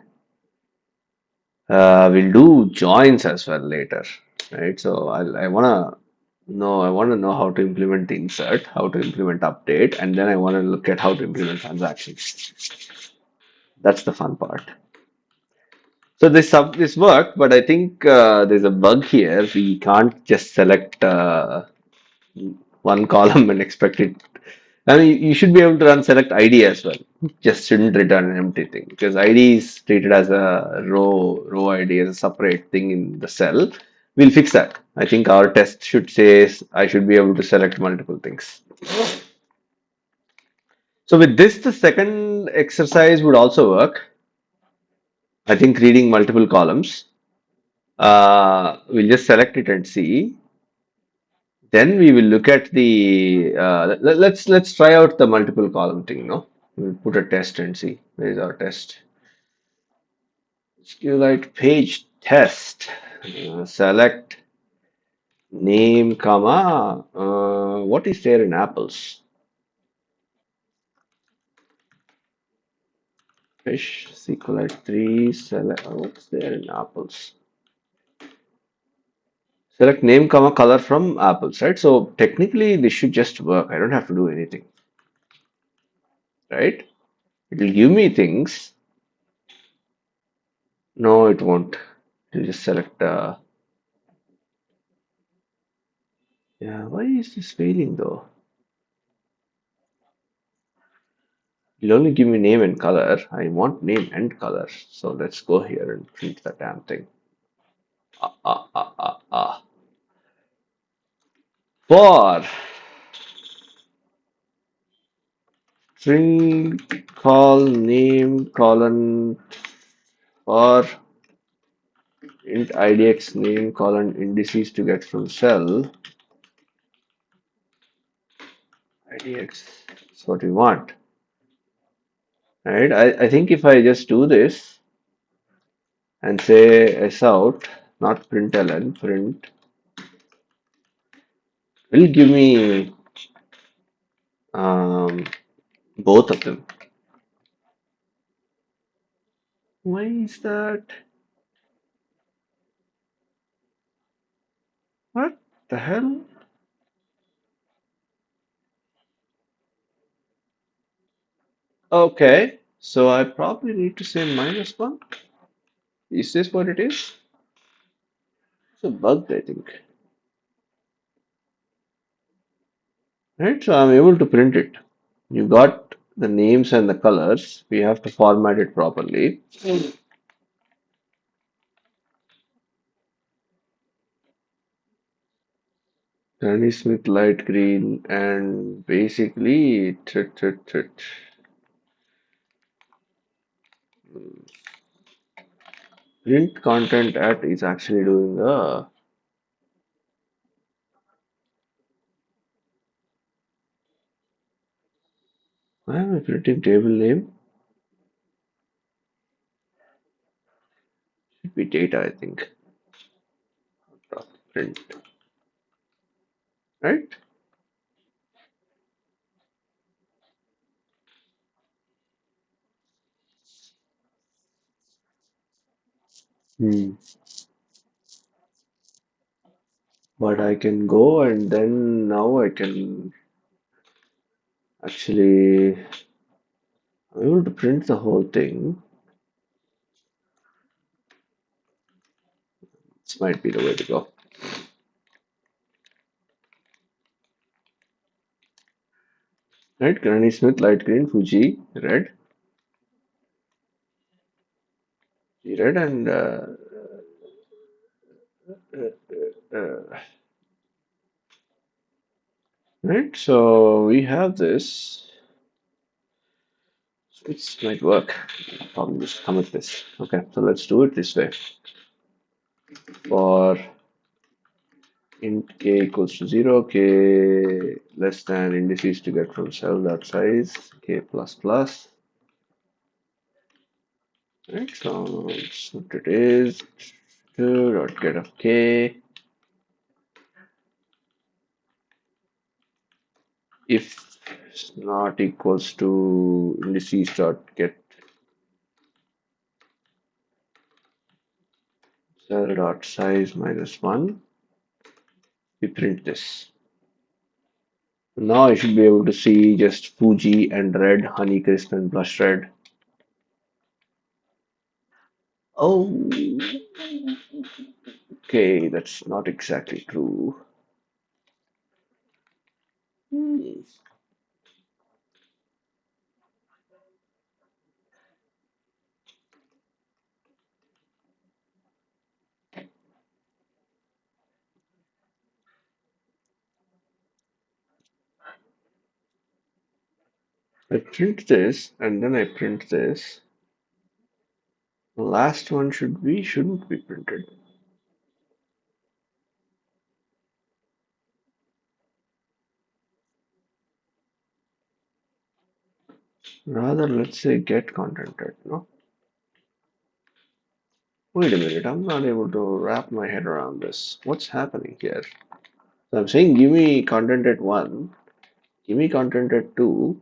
we'll do joins as well later, right? So I want to know how to implement the insert, how to implement update, and then I want to look at how to implement transactions. That's the fun part. So this work, but I think there's a bug here. We can't just select one column and expect it. I mean, you should be able to run select ID as well. Just shouldn't return an empty thing because ID is treated as a row ID as a separate thing in the cell. We'll fix that. I think our test should say I should be able to select multiple things. So with this, the second exercise would also work. I think reading multiple columns. We'll just select it and see. Then we will look at the let's try out the multiple column thing. No, we'll put a test and see where is our test. Sqlite page test. Select name, comma. What is there in apples? Fish Sqlite 3. Select. What's there in apples? Select name, comma color from apples. Right. So technically, this should just work. I don't have to do anything. Right. It will give me things. No, it won't. You just select. Yeah, why is this failing though? It'll only give me name and color. I want name and color. So let's go here and print the damn thing. Ah, ah, ah, ah, ah. For string call name colon for int idx name colon indices to get from cell idx. That's what we want. right? I think if I just do this and say s out, not println, print, will give me um, both of them. Why is that? What the hell? Okay, so I probably need to say -1. Is this what it is? It's a bug, I think. Right, so I'm able to print it. You got the names and the colors. We have to format it properly. Granny Smith light green and basically print content at is actually doing a why am I printing table name? Should be data, I think. Print, right? Hmm. But I can go and then now I can actually I'm able to print the whole thing. This might be the way to go. Right? Granny Smith light green, Fuji red and uh, right. So we have this. This might work. I'll probably just commit this. Okay, so let's do it this way. For int k equals to 0, k less than indices to get from cell dot size, k plus plus. Right, so that's what it is. Dot get of k. If it's not equals to indices dot get cell dot size -1, we print this. Now I should be able to see just Fuji and red, Honeycrisp and blush red. Oh, okay, that's not exactly true. Hmm. I print this and then I print this. The last one shouldn't be printed. Rather, let's say get contented, no? Wait a minute, I'm not able to wrap my head around this. What's happening here? So I'm saying give me content at 1, give me content at 2.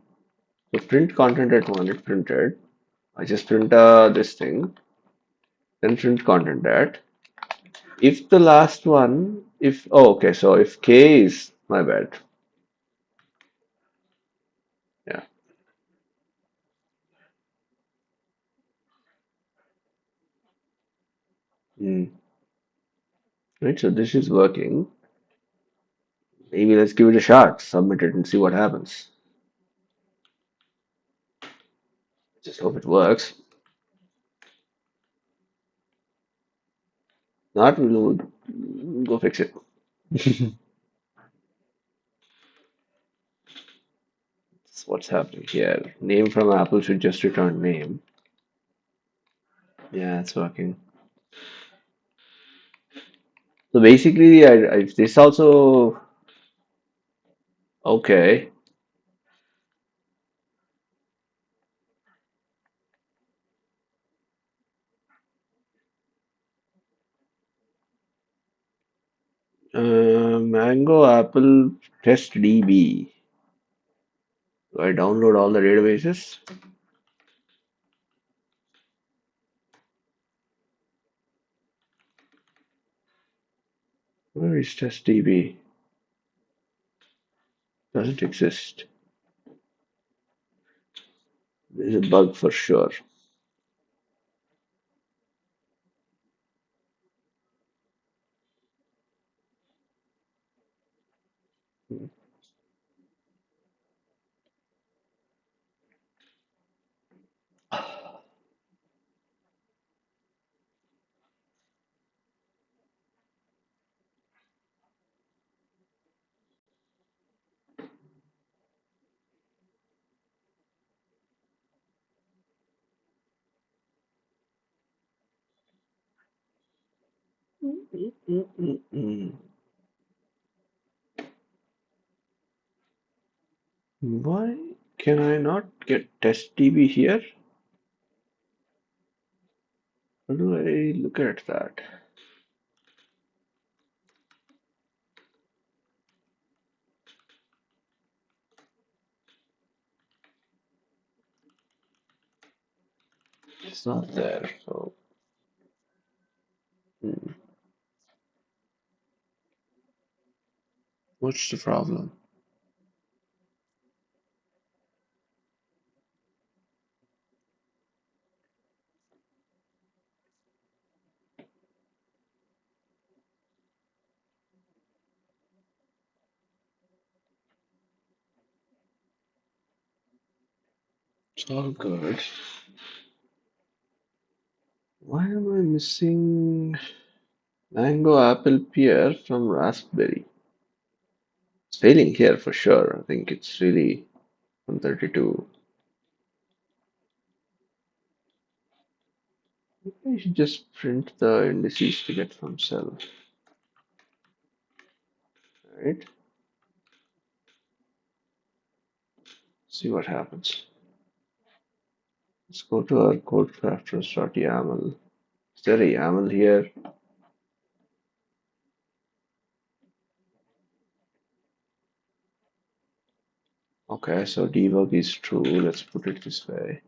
So print content at 1, it printed. I just print this thing, then print content at. If the last one, if, oh, okay, so if k is, my bad. Yeah. Hmm. Right, so this is working. Maybe let's give it a shot, submit it and see what happens. Just hope it works. Not, we'll go fix it. That's what's happening here. Name from Apple should just return name. Yeah, it's working. So basically, this also okay. Mango Apple Test DB. Do I download all the databases? Where is Test DB? Doesn't exist. There's a bug for sure. Mm-mm-mm-mm. Why can I not get Test DB here? How do I look at that? It's not there. So, hmm, what's the problem? It's all good. Why am I missing mango, apple, pear from raspberry? It's failing here for sure. I think it's really 132. I should just print the indices to get from cell, right? See what happens. Let's go to our CodeCrafters.yaml. Is there a YAML here? Okay, so debug is true. Let's put it this way.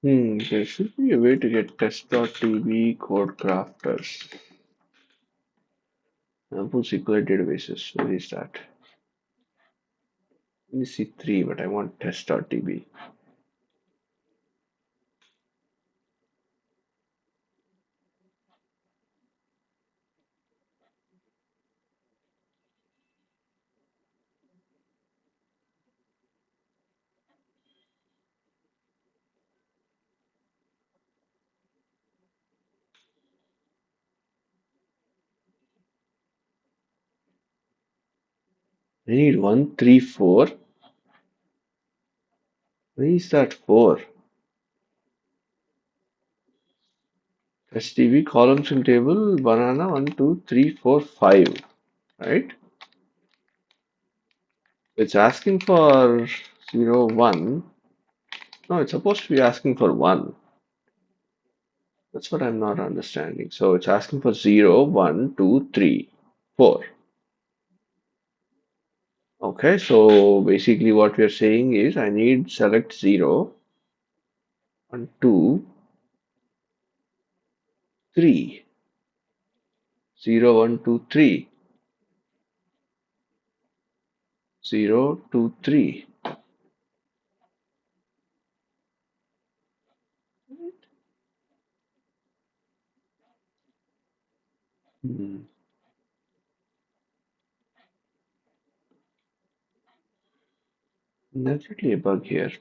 There should be a way to get test.db CodeCrafters. Sample SQLite databases. Where is that? Let me see three, but I want test.db. I need 134. Where is that 4? STB columns in table banana 1, 2, 3, 4, 5. Right? It's asking for 0, 1. No, it's supposed to be asking for 1. That's what I'm not understanding. So it's asking for 0, 1, 2, 3, 4. Okay, so basically what we're saying is I need select 0, 1, 2, 3. 0, 1, 2, 3. 0, 2, 3. Hmm. Definitely a bug here.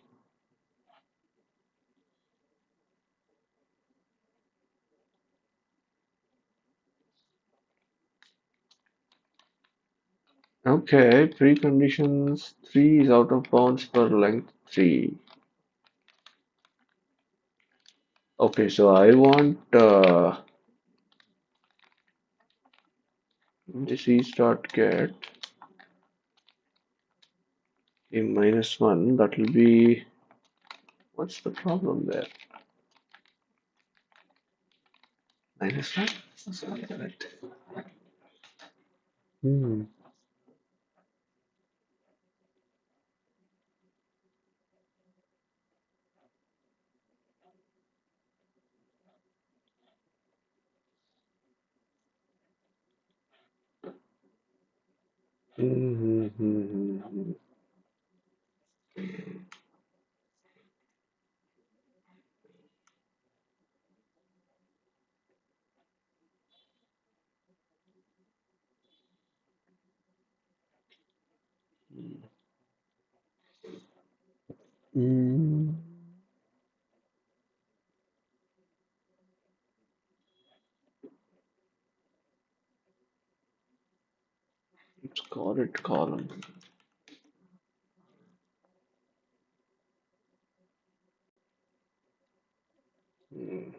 Okay, preconditions 3 is out of bounds for length 3. Okay, so I want this is dot get a minus 1. That will be, what's the problem there? Minus 1? That's not correct. Hmm. Hmm, hmm, hmm, hmm, hmm. Let's call it column. Hmm.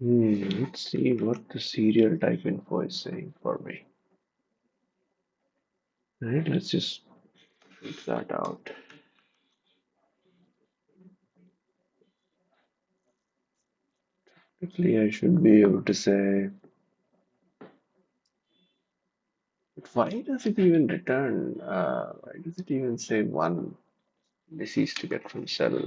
Let's see what the serial type info is saying for me. Right, let's just fix that out. Quickly, I should be able to say, why does it even return? Why does it even say one disease to get from cell?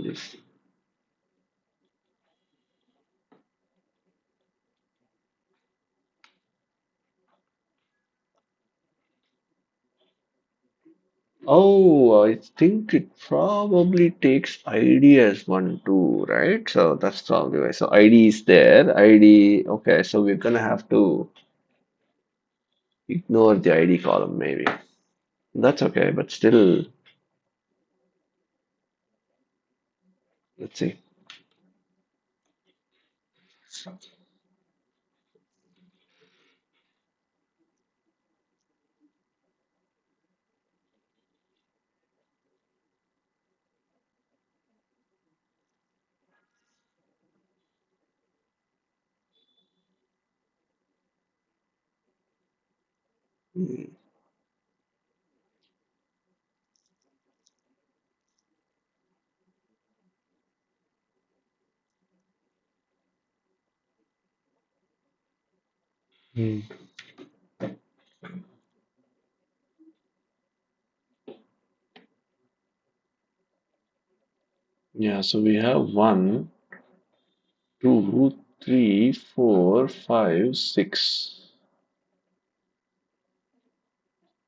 Oh, I think it probably takes ID as one too, right? So that's probably why. So ID is there. ID, okay, so we're gonna have to ignore the ID column maybe. That's okay, but still, let's see. Hmm, hmm. Yeah, so we have one, two, three, four, five, six.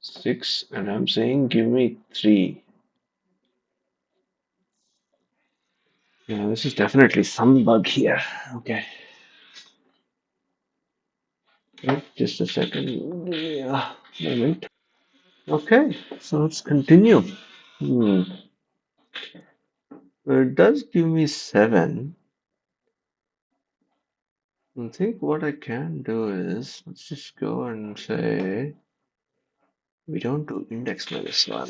Six, and I'm saying give me three. Yeah, this is definitely some bug here. Okay, just a second. Yeah, moment. Okay, so let's continue. Hmm. It does give me seven. I think what I can do is let's just go and say we don't do index minus one,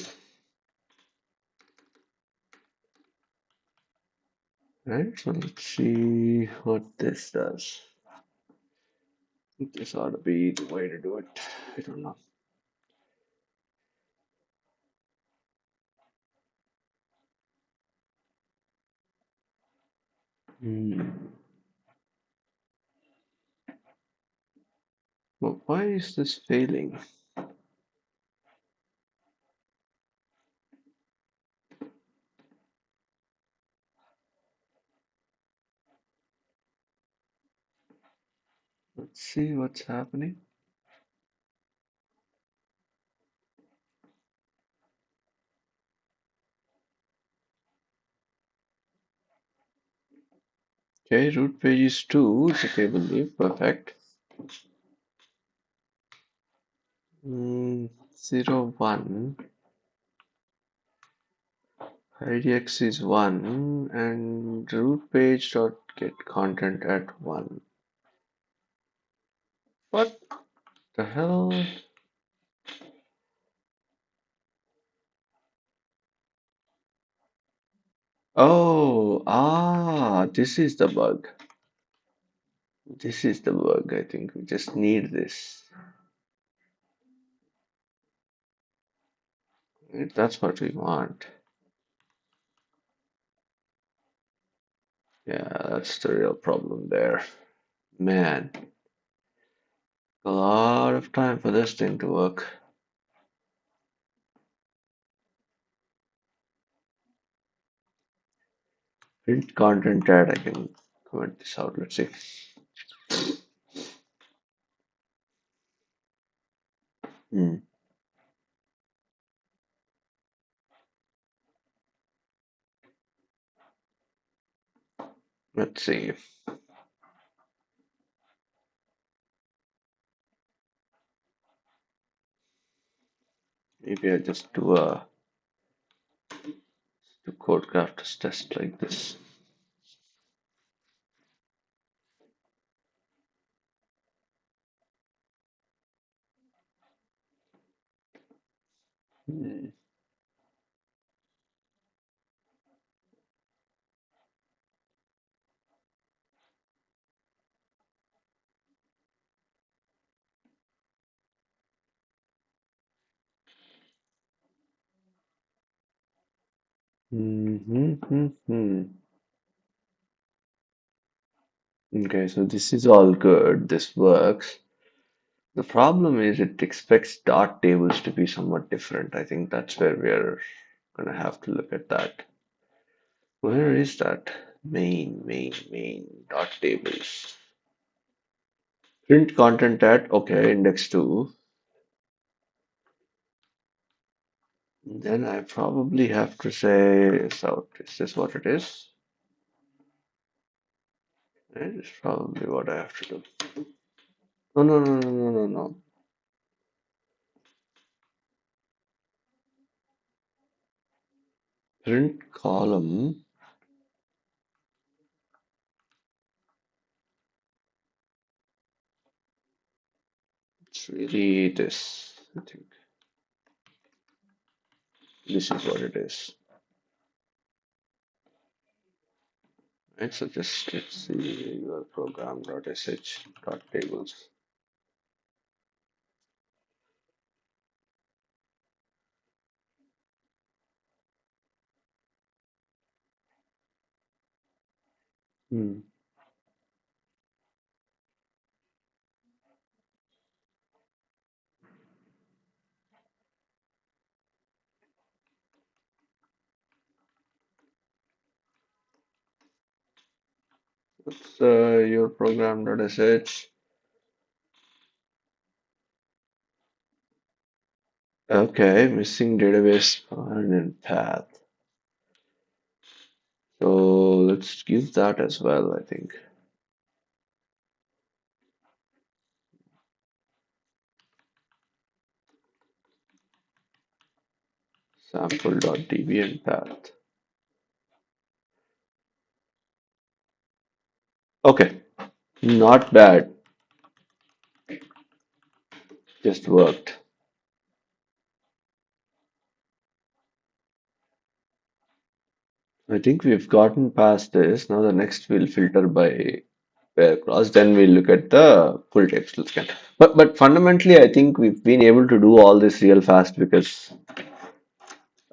right? So let's see what this does. I think this ought to be the way to do it. I don't know. Hmm. Well, why is this failing? Let's see what's happening. Okay, root page is 2, it's a table name, perfect. 0, 1, idx is 1, and root page dot get content at 1. What the hell? Oh, this is the bug. This is the bug. I think we just need this. That's what we want. Yeah, that's the real problem there. Man, a lot of time for this thing to work. Print content tag. I can comment this out. Let's see. Hmm. Let's see. Maybe I just do CodeCrafters test like this. Hmm. Hmm. Okay, so this is all good. This works. The problem is it expects dot tables to be somewhat different. I think that's where we're gonna have to look at that. Where is that? Main dot tables. Print content at okay, index 2. Then I probably have to say, so is this what it is? It is probably what I have to do. No, no, no, no, no, no, no. Print column. It's really this. I think this is what it is. Right, so just let's see your program.sh dot tables. Hmm. What's your program.sh? Okay, missing database and path. So let's give that as well, I think. Sample.db and path. Okay, not bad. Just worked. I think we've gotten past this. Now the next we'll filter by where cross. Then we'll look at the full text scan. But fundamentally, I think we've been able to do all this real fast because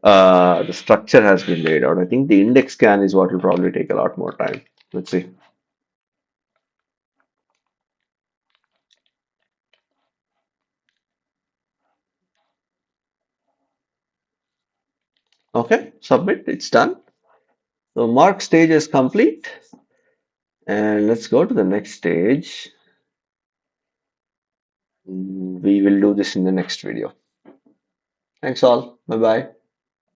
the structure has been laid out. I think the index scan is what will probably take a lot more time. Let's see. Okay, submit. It's done. So mark stage is complete. And let's go to the next stage. We will do this in the next video. Thanks all. Bye bye.